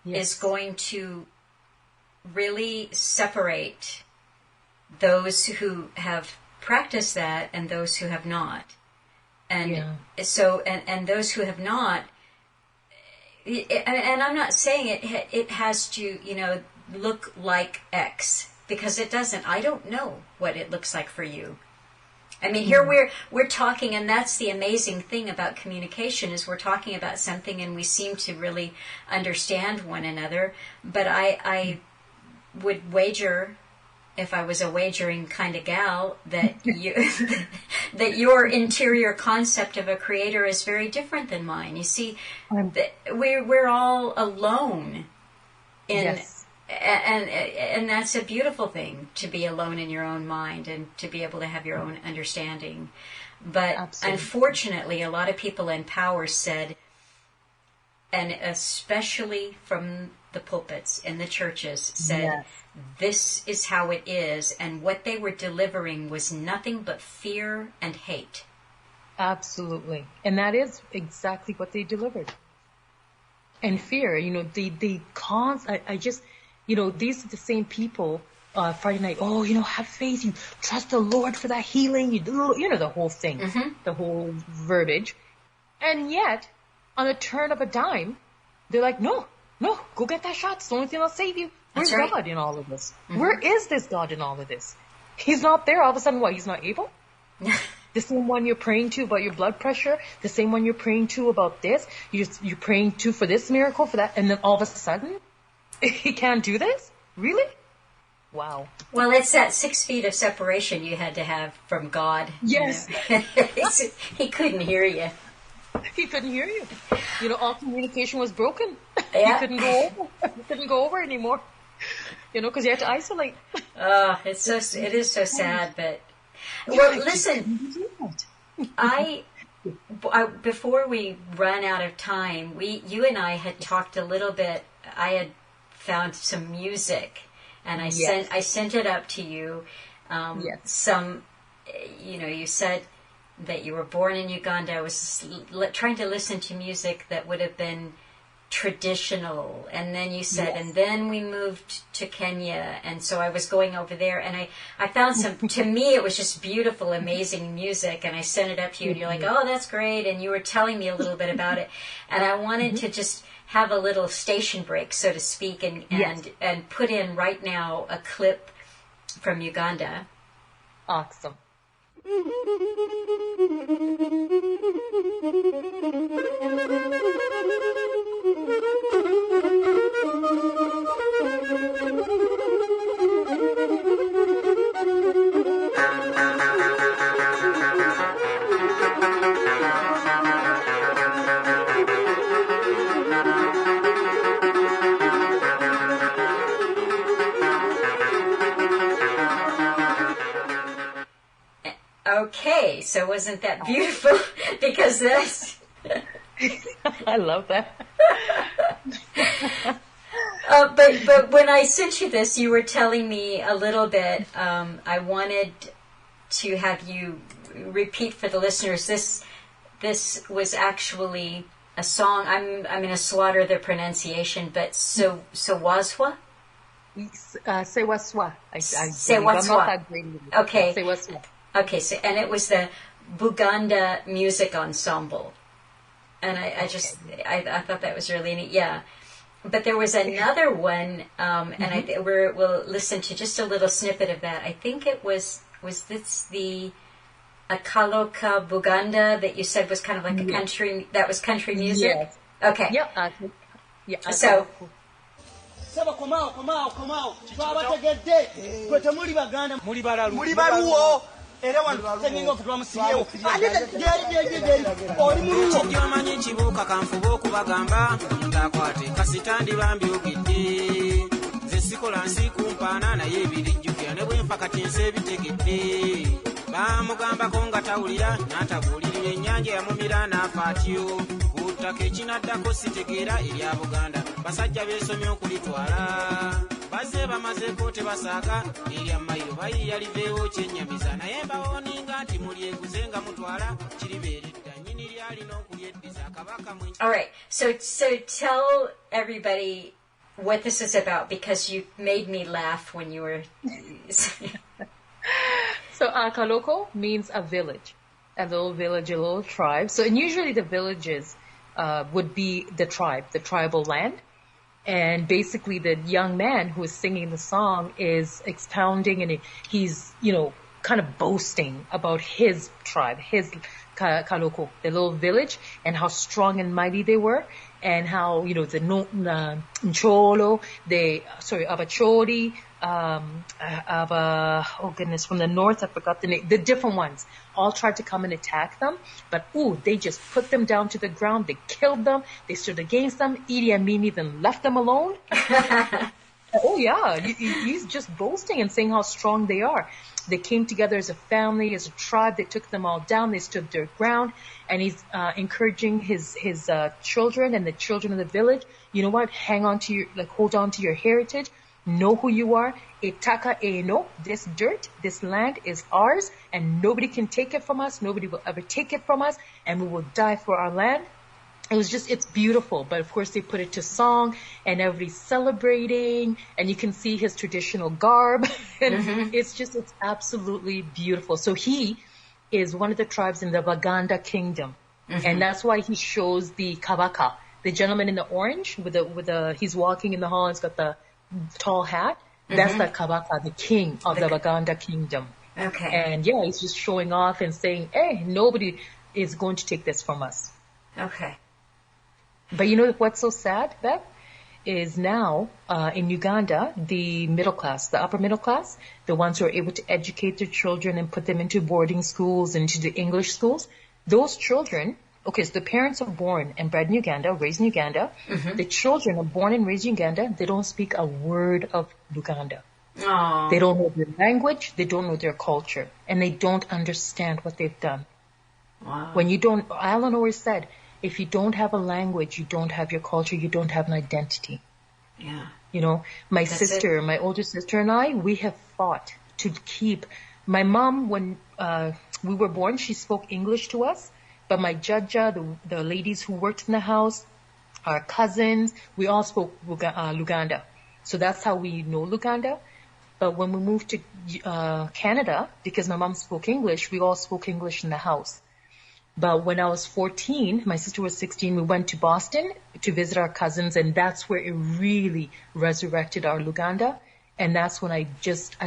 is going to really separate those who have practiced that and those who have not. And so, and those who have not, and I'm not saying it has to, look like X, because it doesn't. I don't know what it looks like for you. I mean, here we're talking, and that's the amazing thing about communication, is we're talking about something and we seem to really understand one another. But I would wager, if I was a wagering kind of gal, that that your interior concept of a creator is very different than mine. You see, we're all alone in. Yes. And that's a beautiful thing, to be alone in your own mind and to be able to have your own understanding. But unfortunately, a lot of people in power said, and especially from the pulpits in the churches, said, this is how it is. And what they were delivering was nothing but fear and hate. Absolutely. And that is exactly what they delivered. And fear, the cause, I just... these are the same people, Friday night, have faith, you trust the Lord for that healing, the whole thing, the whole verbiage. And yet, on a turn of a dime, they're like, no, go get that shot. It's the only thing that'll save you. Where's God in all of this? Where is this God in all of this? He's not there. All of a sudden, what? He's not able? The same one you're praying to about your blood pressure, the same one you're praying to about this, you're praying to for this miracle, for that, and then all of a sudden, he can't do this? Really? Wow. Well, it's that 6 feet of separation you had to have from God. Yes. He couldn't hear you. He couldn't hear you. All communication was broken. Yeah. He couldn't go over anymore. Because you had to isolate. It is so sad, but... Well, listen, before we run out of time, you and I had talked a little bit. I had found some music, and I sent it up to you. You said that you were born in Uganda. I was trying to listen to music that would have been traditional, and then you said, and then we moved to Kenya, and so I was going over there, and I found some, to me it was just beautiful, amazing music, and I sent it up to you, and you're like, oh, that's great, and you were telling me a little bit about it, and I wanted to just have a little station break, so to speak, and put in right now a clip from Uganda. Awesome. Okay, so wasn't that beautiful? Because that's... I love that. But when I sent you this, you were telling me a little bit. I wanted to have you repeat for the listeners. This was actually a song. I'm going to slaughter the pronunciation, but Ssewaswa? Ssewaswa. Ssewaswa. Okay. Ssewaswa. Okay, so and it was the Buganda Music Ensemble, and I thought that was really neat. Yeah, but there was another one, and we'll listen to just a little snippet of that. I think it was this the Akalo Buganda that you said was kind of like a country, that was country music? Yes. Okay. Yeah. So, Saba komao twabategedde gwe temuli baganda muli baluwo era wano tengingo kutwamusiyewo oli muluwo kyomanyi kibuuka kanfuba okubagamba ndakwate kasitandi bambyogedde nze sikola nsi kumpaana naye ebirijjukira ne bwe nfa kati nsi ebitegedde bamugambako nga tawulira n'atabuulirira ennyanja yamumira n'afa atyo uttaka ekinaddako sitegeera erya Buganda basajja beesomye okulitwala bazze bamazeeko tebasaaga erya mayiro bayiiya liveewo kyennyamiza naye mbawooninga nti mulyeguze nga mutwala kiribeeredda nnyini lyalina okulyeddiza kabaka mwe. all right, so tell everybody what this is about, because you made me laugh when you were So Akaloko means a village, a little village, a little tribe. So and usually the villages would be the tribe, the tribal land. And basically the young man who is singing the song is expounding and he's, kind of boasting about his tribe, his Kaloko, the little village, and how strong and mighty they were, and how, the Ncholo, Abachori, from the north, I forgot the name, the different ones, all tried to come and attack them, but they just put them down to the ground, they killed them, they stood against them, Idi Amin even left them alone. Oh yeah, he's just boasting and saying how strong they are. They came together as a family, as a tribe, they took them all down, they stood their ground, and he's encouraging his children and the children of the village, you know what, hold on to your heritage, know who you are, etaka eno, this dirt, this land is ours, and nobody can take it from us, nobody will ever take it from us, and we will die for our land. It's beautiful, but of course they put it to song, and everybody's celebrating, and you can see his traditional garb, and it's absolutely beautiful. So he is one of the tribes in the Buganda kingdom, and that's why he shows the kabaka, the gentleman in the orange he's walking in the hall and he's got the tall hat. That's the kabaka, the king of the Buganda kingdom. okay. And yeah, he's just showing off and saying, hey, nobody is going to take this from us. Okay. But you know what's so sad, Beth? Is now in Uganda, the middle class, the upper middle class, the ones who are able to educate their children and put them into boarding schools, into the English schools, those children, okay, so the parents are born and bred in Uganda, raised in Uganda. The children are born and raised in Uganda. They don't speak a word of Luganda. Aww. They don't know their language. They don't know their culture. And they don't understand what they've done. Wow. When you don't, Alan always said, if you don't have a language, you don't have your culture, you don't have an identity. Yeah. My older sister and I, we have fought to keep. My mom, when we were born, she spoke English to us, but my jaja, the ladies who worked in the house, our cousins, we all spoke Luganda. So that's how we know Luganda. But when we moved to Canada, because my mom spoke English, we all spoke English in the house. But when I was 14, my sister was 16, we went to Boston to visit our cousins, and that's where it really resurrected our Luganda. And that's when I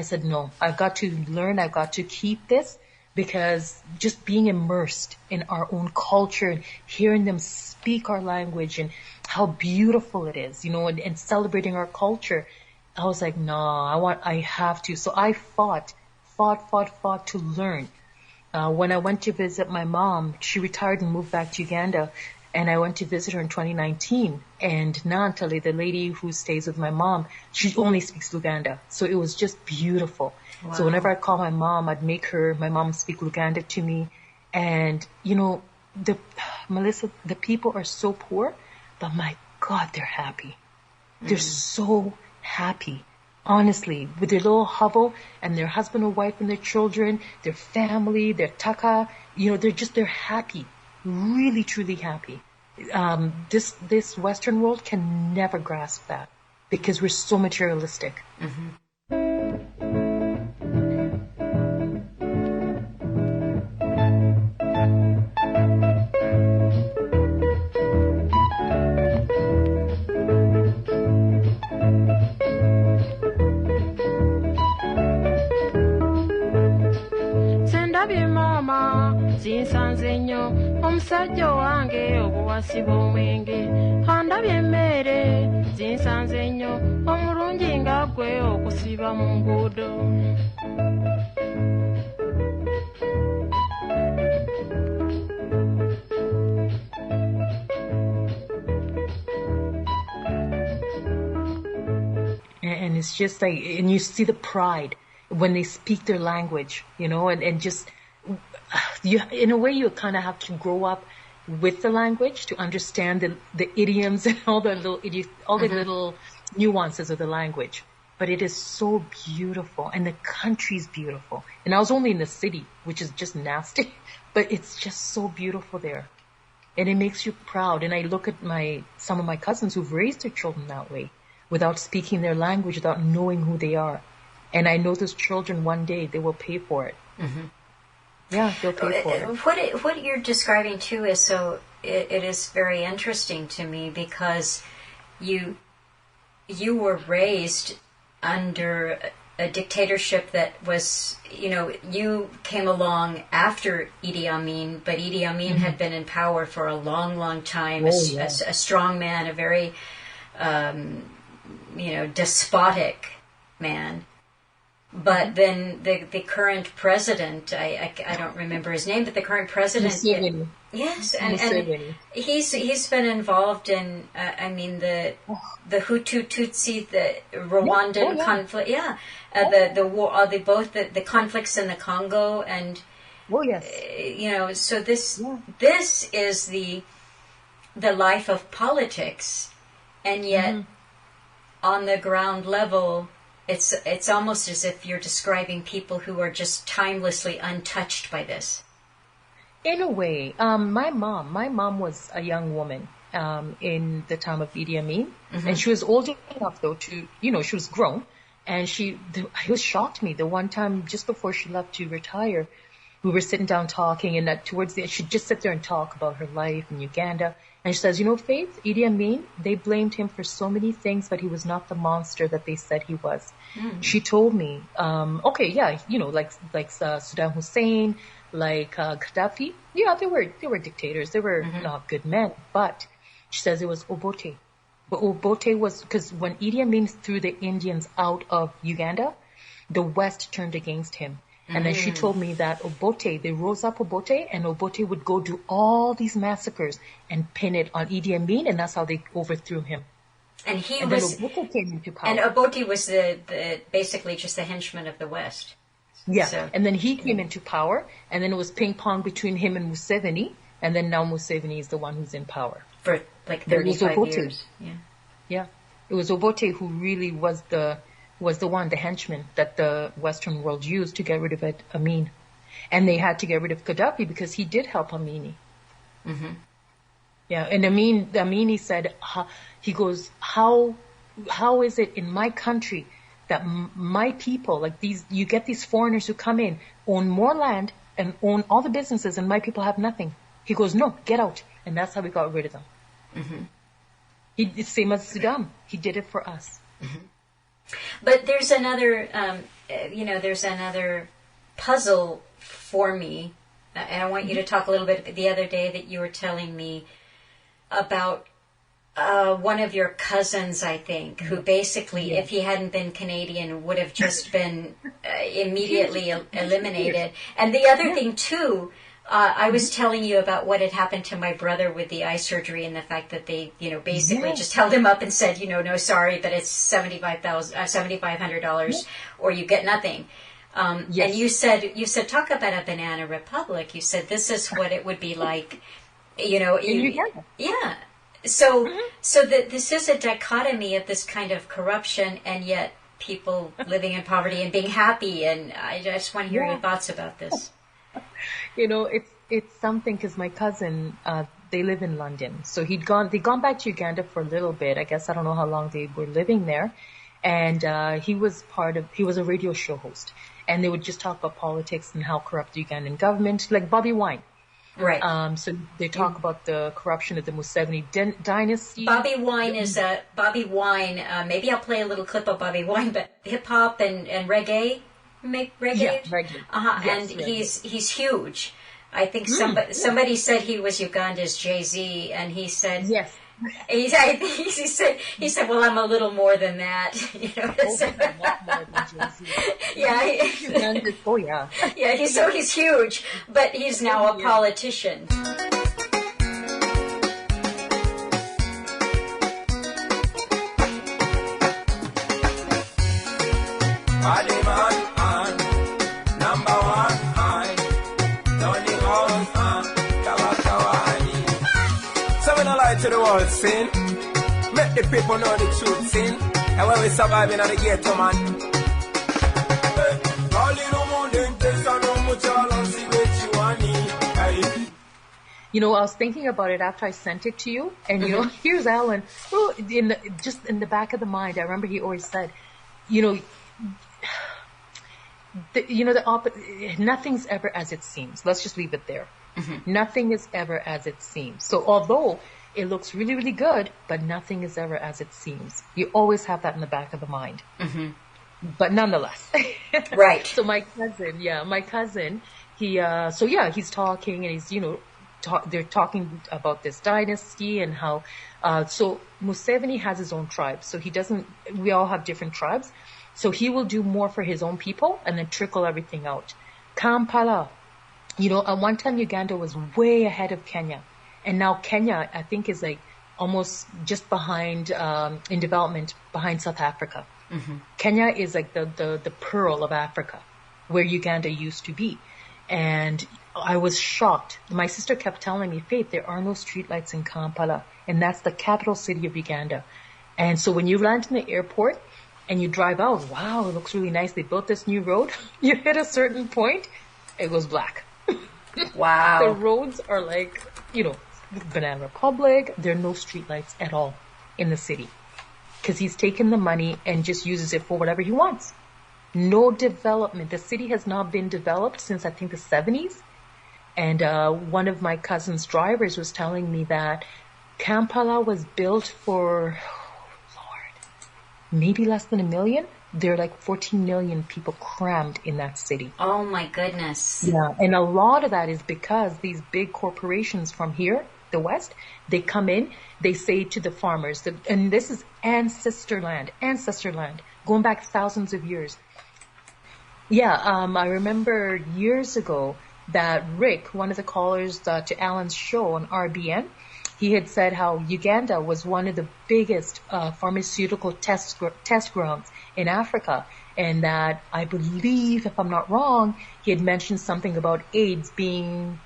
said, no, I've got to learn, I've got to keep this, because just being immersed in our own culture and hearing them speak our language and how beautiful it is, and celebrating our culture, I was like, no, I have to. So I fought to learn. When I went to visit my mom, she retired and moved back to Uganda, and I went to visit her in 2019. And Nantali, the lady who stays with my mom, she only speaks Luganda. So it was just beautiful. Wow. So whenever I call my mom, I'd make my mom speak Luganda to me. And, Melissa, the people are so poor, but my God, they're happy. They're so happy. Honestly, with their little hovel and their husband or wife and their children, their family, their taka, they're happy. Really, truly happy. This Western world can never grasp that because we're so materialistic. Mm-hmm. Zinsanze nnyo omusajja wange obuwasiba omwenge andabye emmere zinsanze nnyo omulungi nga ggwe okusiba mu nguudo. And it's just like, and you see the pride when they speak their language, and just in a way, you kind of have to grow up with the language to understand the idioms and all the little nuances of the language. But it is so beautiful, and the country's beautiful. And I was only in the city, which is just nasty, but it's just so beautiful there, and it makes you proud. And I look at some of my cousins who've raised their children that way, without speaking their language, without knowing who they are, and I know those children one day they will pay for it. Mm-hmm. Yeah, they'll pay for it. What you're describing too is it is very interesting to me because you were raised under a dictatorship that was, you came along after Idi Amin, but Idi Amin had been in power for a long, long time, a strong man, a very, despotic man. But then the current president, I don't remember his name, but the current president, Museveni. Yes, and he's been involved in the Hutu Tutsi, the Rwandan conflict, the war, the conflicts in the Congo, and so this is the life of politics, and yet on the ground level. It's almost as if you're describing people who are just timelessly untouched by this. In a way, my mom was a young woman in the time of Idi Amin, and she was old enough though to, she was grown, and it was shocked me the one time just before she left to retire, we were sitting down talking, and towards the end, she'd just sit there and talk about her life in Uganda. And she says, Faith, Idi Amin, they blamed him for so many things, but he was not the monster that they said he was. She told me, like Saddam Hussein, like Gaddafi. Yeah, they were dictators. They were not good men. But she says it was Obote. But Obote was, because when Idi Amin threw the Indians out of Uganda, the West turned against him. And then she told me that they rose up Obote, and Obote would go do all these massacres and pin it on Idi Amin, and that's how they overthrew him. And then Obote came into power. And Obote was the basically just the henchman of the West. Yeah, so. And then he came into power, and then it was ping pong between him and Museveni, and then now Museveni is the one who's in power. For like 35 years. Yeah. It was Obote who really was the henchman that the Western world used to get rid of Amin. And they had to get rid of Gaddafi because he did help Amini. Mm-hmm. Yeah, and Amin, he said, he goes, how is it in my country that my people, like you get these foreigners who come in, own more land and own all the businesses, and my people have nothing. He goes, no, get out. And that's how we got rid of them. Mm-hmm. It's same as Saddam. He did it for us. Mm-hmm. But there's another, puzzle for me, and I want you to talk a little bit. The other day that you were telling me about one of your cousins, I think, who basically, if he hadn't been Canadian, would have just been immediately eliminated. And the other thing, too, I was telling you about what had happened to my brother with the eye surgery and the fact that they, basically just held him up and said, no, sorry, but it's $7,500 or you get nothing. And you said, talk about a banana republic. You said this is what it would be like, yeah. So this is a dichotomy of this kind of corruption and yet people living in poverty and being happy. And I just want to hear your thoughts about this. It's something because my cousin, they live in London. So they'd gone back to Uganda for a little bit. I guess I don't know how long they were living there. And he was a radio show host. And they would just talk about politics and how corrupt the Ugandan government, like Bobi Wine. Right. So they talk about the corruption of the Museveni dynasty. Bobi Wine is Bobi Wine. Maybe I'll play a little clip of Bobi Wine, but hip hop and reggae, reggae. Yeah, reggae. Yes, and reggae. He's huge. I think somebody said he was Uganda's Jay-Z, and he said yes. He said, well, I'm a little more than that. Yeah, he's huge, but he's now a politician. To the world sin, make the people know the truth sin, and when we surviving on the ghetto man. I was thinking about it after I sent it to you, and here's Alan. Well, in the back of the mind, I remember he always said, nothing's ever as it seems. Let's just leave it there. Nothing is ever as it seems. So although it looks really, really good, but nothing is ever as it seems. You always have that in the back of the mind. But nonetheless. Right. So my cousin, he's talking and he's, they're talking about this dynasty and how, so Museveni has his own tribe. So we all have different tribes. So he will do more for his own people and then trickle everything out. Kampala. At one time Uganda was way ahead of Kenya. And now Kenya, I think, is like almost just behind, in development, behind South Africa. Kenya is like the pearl of Africa, where Uganda used to be. And I was shocked. My sister kept telling me, Faith, there are no streetlights in Kampala. And that's the capital city of Uganda. And so when you land in the airport and you drive out, wow, it looks really nice. They built this new road. You hit a certain point, it goes black. Wow. The roads are like, Banana Republic. There are no streetlights at all in the city because he's taken the money and just uses it for whatever he wants. No development. The city has not been developed since I think the 70s. And one of my cousin's drivers was telling me that Kampala was built for, maybe less than 1 million. There are like 14 million people crammed in that city. Oh my goodness. Yeah, and a lot of that is because these big corporations from here, the West, they come in, they say to the farmers, and this is ancestor land, going back thousands of years. Yeah, I remember years ago that Rick, one of the callers to Alan's show on RBN, he had said how Uganda was one of the biggest pharmaceutical test grounds in Africa, and that I believe, if I'm not wrong, he had mentioned something about AIDS being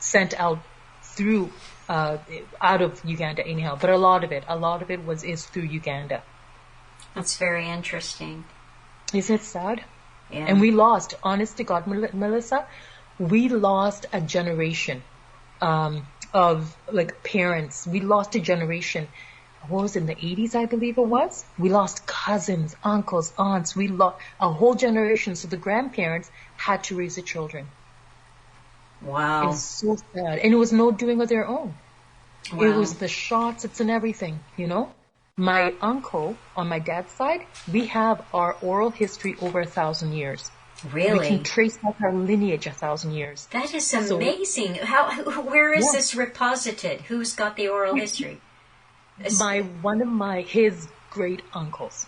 sent out through out of Uganda anyhow. But a lot of it is through Uganda. That's very interesting. Isn't it sad? Yeah. And we lost, honest to God, Melissa, we lost a generation of like parents. We lost a generation. What was it, in the 80s, I believe it was? We lost cousins, uncles, aunts. We lost a whole generation. So the grandparents had to raise the children. Wow. It's so sad. And it was no doing of their own. Wow. It was the shots, it's and everything, My uncle, on my dad's side, we have our oral history over 1,000 years. Really? We can trace back our lineage 1,000 years. That is amazing. Where is this reposited? Who's got the oral history? His great uncles.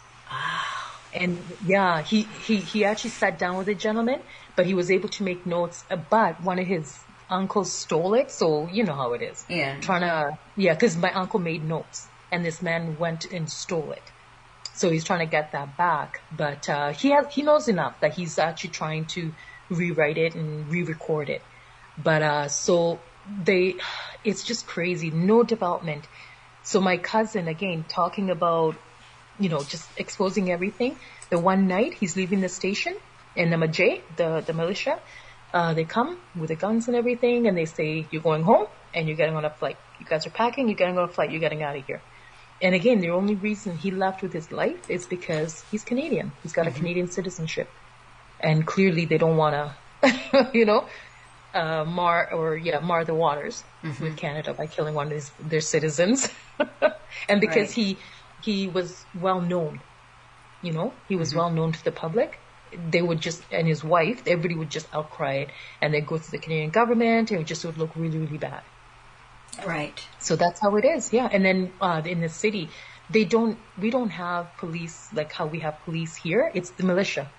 And yeah, he actually sat down with a gentleman, but he was able to make notes. But one of his uncles stole it, so you know how it is. Yeah. Because my uncle made notes, and this man went and stole it. So he's trying to get that back, but he knows enough that he's actually trying to rewrite it and re-record it. But it's just crazy, no development. So my cousin, again, talking about, just exposing everything. The one night he's leaving the station, and the Majay, the militia, they come with the guns and everything, and they say, you're going home, and you're getting on a flight. You guys are packing, you're getting on a flight, you're getting out of here. And again, the only reason he left with his life is because he's Canadian. He's got a Canadian citizenship. And clearly they don't want to, mar the waters with Canada by killing one of their citizens. And because he was well known, he was well known to the public. They would just, and his wife, everybody would just outcry it. And they'd go to the Canadian government, and it would look really, really bad. Right. So that's how it is, yeah. And then in the city, we don't have police like how we have police here. It's the militia.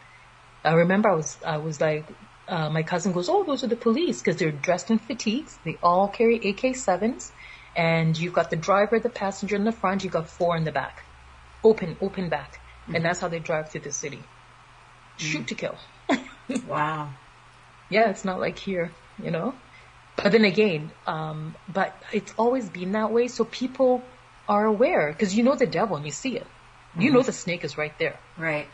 I remember I was like, my cousin goes, oh, those are the police, because they're dressed in fatigues. They all carry AK-7s, and you've got the driver, the passenger in the front, you've got 4 in the back, open back, and that's how they drive through the city. Shoot to kill. Wow. Yeah, it's not like here, But then again, but it's always been that way, so people are aware, because you know the devil and you see it. You know the snake is right there. Right.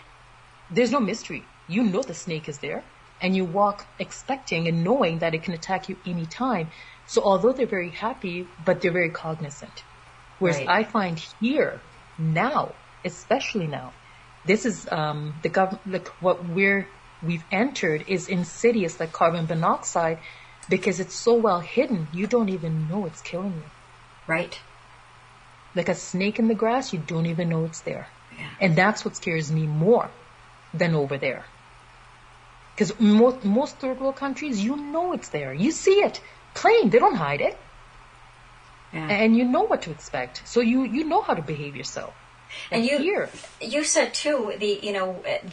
There's no mystery. You know the snake is there, and you walk expecting and knowing that it can attack you any time. So although they're very happy, but they're very cognizant. Whereas I find here, now, especially now, this is the government, like what we've entered is insidious, like carbon monoxide, because it's so well hidden, you don't even know it's killing you. Right. Like a snake in the grass, you don't even know it's there. Yeah. And that's what scares me more than over there. Because most third world countries, you know it's there. You see it. Plain. They don't hide it. Yeah. And you know what to expect. So you know how to behave yourself. And you said too,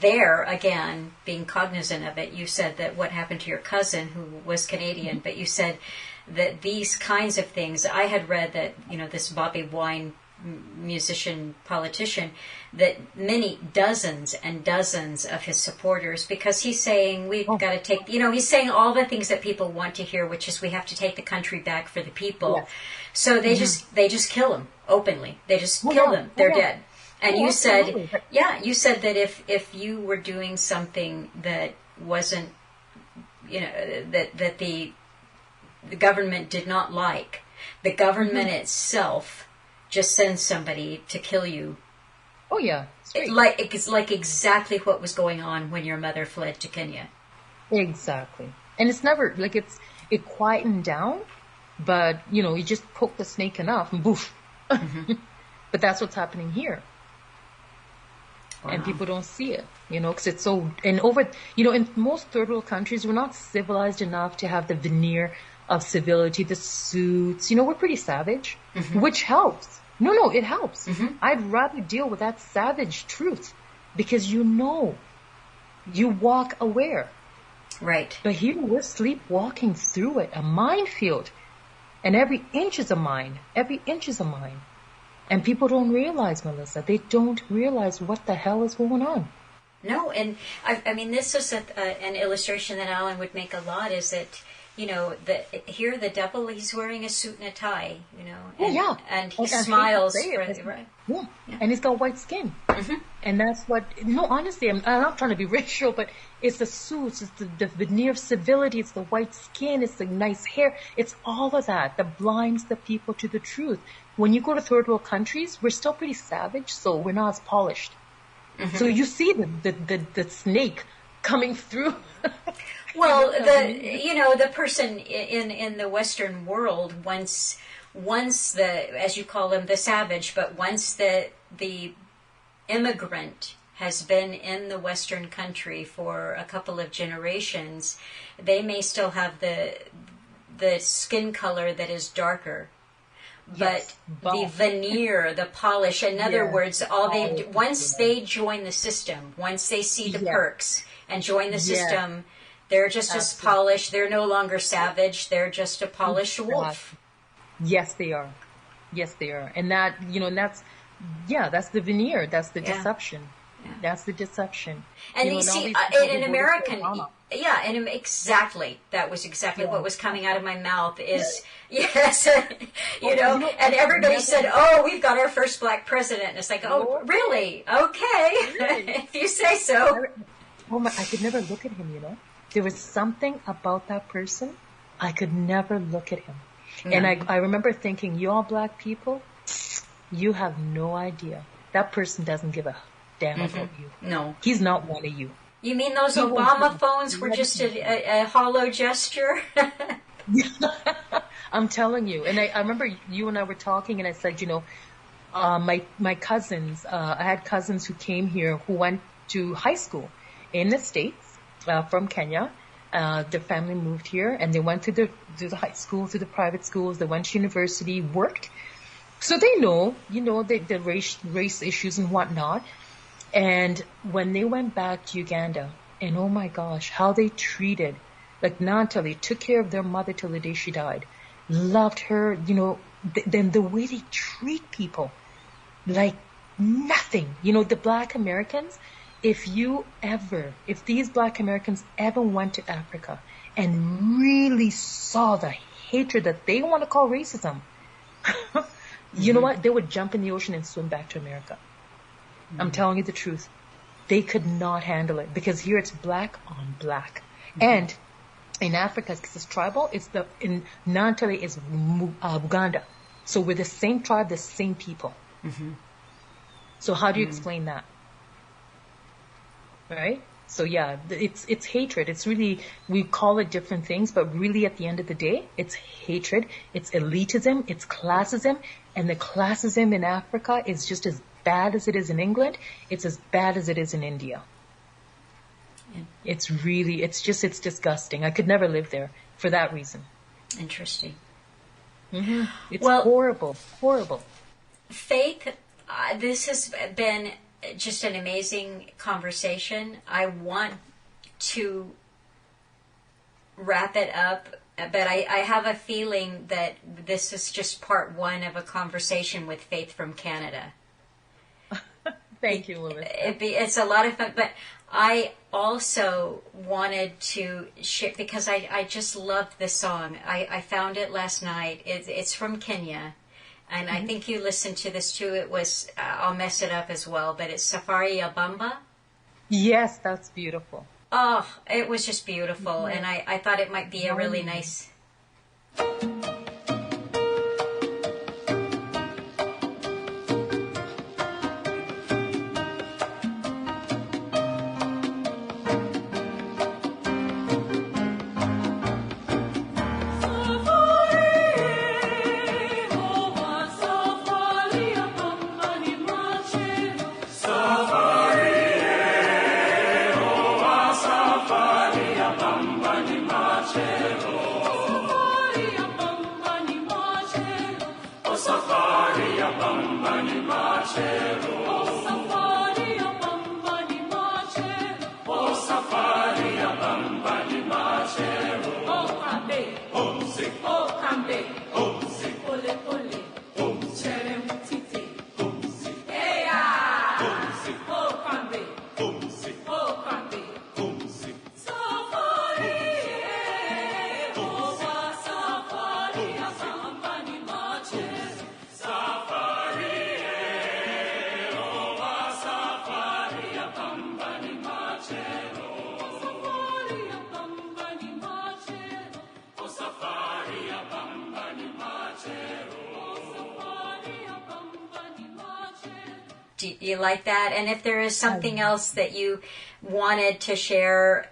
there again, being cognizant of it, you said that what happened to your cousin who was Canadian, but you said that these kinds of things, I had read that, this Bobi Wine musician, politician, that many dozens and dozens of his supporters, because he's saying we've got to take, he's saying all the things that people want to hear, which is we have to take the country back for the people. Yes. So they just kill him openly. They just kill them. They're dead. And you said that if you were doing something that wasn't, that the government did not like, the government itself just sends somebody to kill you. Oh yeah, it's like exactly what was going on when your mother fled to Kenya. Exactly, and it's never like it quietened down, but you just poke the snake enough and boof. But that's what's happening here. Wow. And people don't see it, because it's so, and in most third world countries, we're not civilized enough to have the veneer of civility, the suits, we're pretty savage, which helps. No, it helps. I'd rather deal with that savage truth because you walk aware. Right. But here we're sleepwalking through it, a minefield, and every inch is a mine. And people don't realize, Melissa. They don't realize what the hell is going on. No, and I mean, this is an illustration that Alan would make a lot, is that, here the devil, he's wearing a suit and a tie, and, and he smiles. Right? Yeah, and he's got white skin. And that's what, honestly, I'm not trying to be racial, but it's the suits, it's the veneer of civility, it's the white skin, it's the nice hair, it's all of that that blinds the people to the truth. When you go to third world countries, we're still pretty savage, so we're not as polished. So you see the snake coming through. Well, the person in the Western world, once the, as you call them, the savage, but once the immigrant has been in the Western country for a couple of generations, they may still have the skin color that is darker. But the veneer, the polish, in other words, once they join the system, once they see the perks and join the system, they're just as polished. They're no longer savage. They're just a polished wolf. Yes, they are. Yes, they are. And that, that's the veneer. That's the deception. Yeah. That's the deception. And you see, in American, and exactly, that was exactly what was coming out of my mouth is, yes, and everybody said, oh, we've got our first black president. And it's like, oh, really? Okay, if you say so. I could never look at him, There was something about that person, I could never look at him. Mm. And I remember thinking, you all black people, you have no idea. That person doesn't give a damn about you. No. He's not one of you. You mean those Obama phones were just a hollow gesture? I'm telling you. And I remember you and I were talking and I said, my cousins, I had cousins who came here who went to high school in the States from Kenya. Their family moved here and they went to the high school, to the private schools. They went to university, worked. So they know, the race issues and whatnot. And when they went back to Uganda, and oh my gosh, how they treated, like Nantali took care of their mother till the day she died, loved her, then the way they treat people, like nothing. The black Americans, if these black Americans ever went to Africa and really saw the hatred that they want to call racism, you know what? They would jump in the ocean and swim back to America. I'm telling you the truth. They could not handle it because here it's black on black. And in Africa, because it's tribal, in Nantali is Buganda. So we're the same tribe, the same people. Mm-hmm. So how do you explain that? Right? So it's hatred. It's really, we call it different things, but really at the end of the day, it's hatred, it's elitism, it's classism, and the classism in Africa is just as bad as it is in England. It's as bad as it is in India. Yeah. It's disgusting. I could never live there for that reason. Interesting. Mm-hmm. It's horrible. Faith, this has been just an amazing conversation. I want to wrap it up, but I have a feeling that this is just part one of a conversation with Faith from Canada. Thank you, Louis. It's a lot of fun, but I also wanted to share, because I just loved this song. I found it last night. It's from Kenya. And I think you listened to this too. It was, I'll mess it up as well, but it's Safari ya Bamba. Yes, that's beautiful. Oh, it was just beautiful. And I thought it might be a really nice... Do you like that? And if there is something else that you wanted to share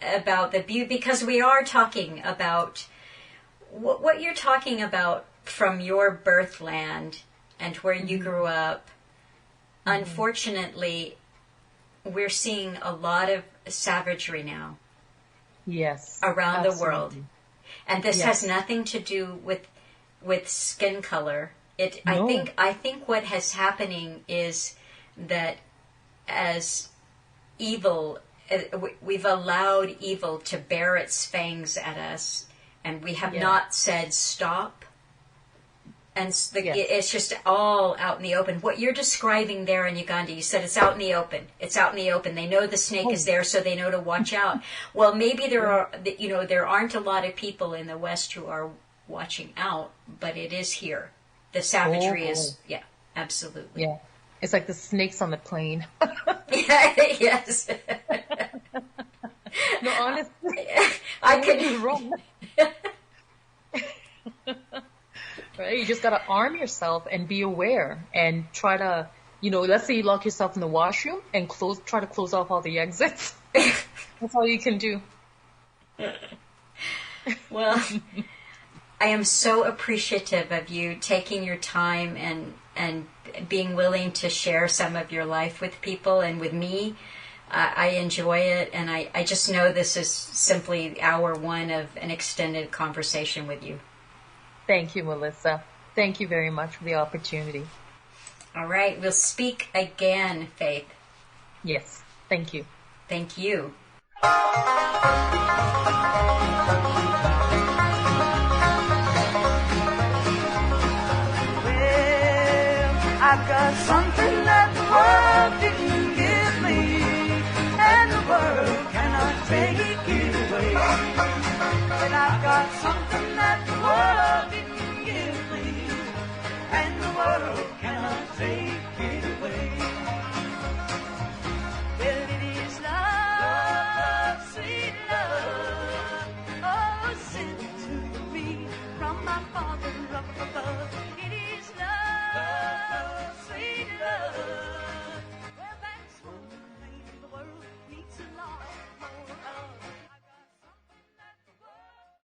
about the beauty, because we are talking about what you're talking about from your birthland and where you grew up, unfortunately, we're seeing a lot of savagery now. Yes. Around absolutely. the world. And this has nothing to do with skin color. No. I think what has happening is that as evil, we've allowed evil to bear its fangs at us, and we have not said stop. And it's just all out in the open. What you're describing there in Uganda, you said it's out in the open. It's out in the open. They know the snake is there, so they know to watch out. Well, maybe there aren't a lot of people in the West who are watching out, but it is here. The savagery is, absolutely. Yeah. It's like the snakes on the plane. Yes. No, honestly. I could be wrong. Right? You just got to arm yourself and be aware and try to, let's say you lock yourself in the washroom and try to close off all the exits. That's all you can do. Well, I am so appreciative of you taking your time and being willing to share some of your life with people and with me. I enjoy it, and I just know this is simply hour one of an extended conversation with you. Thank you, Melissa. Thank you very much for the opportunity. All right. We'll speak again, Faith. Yes. Thank you. Thank you. Well, I got something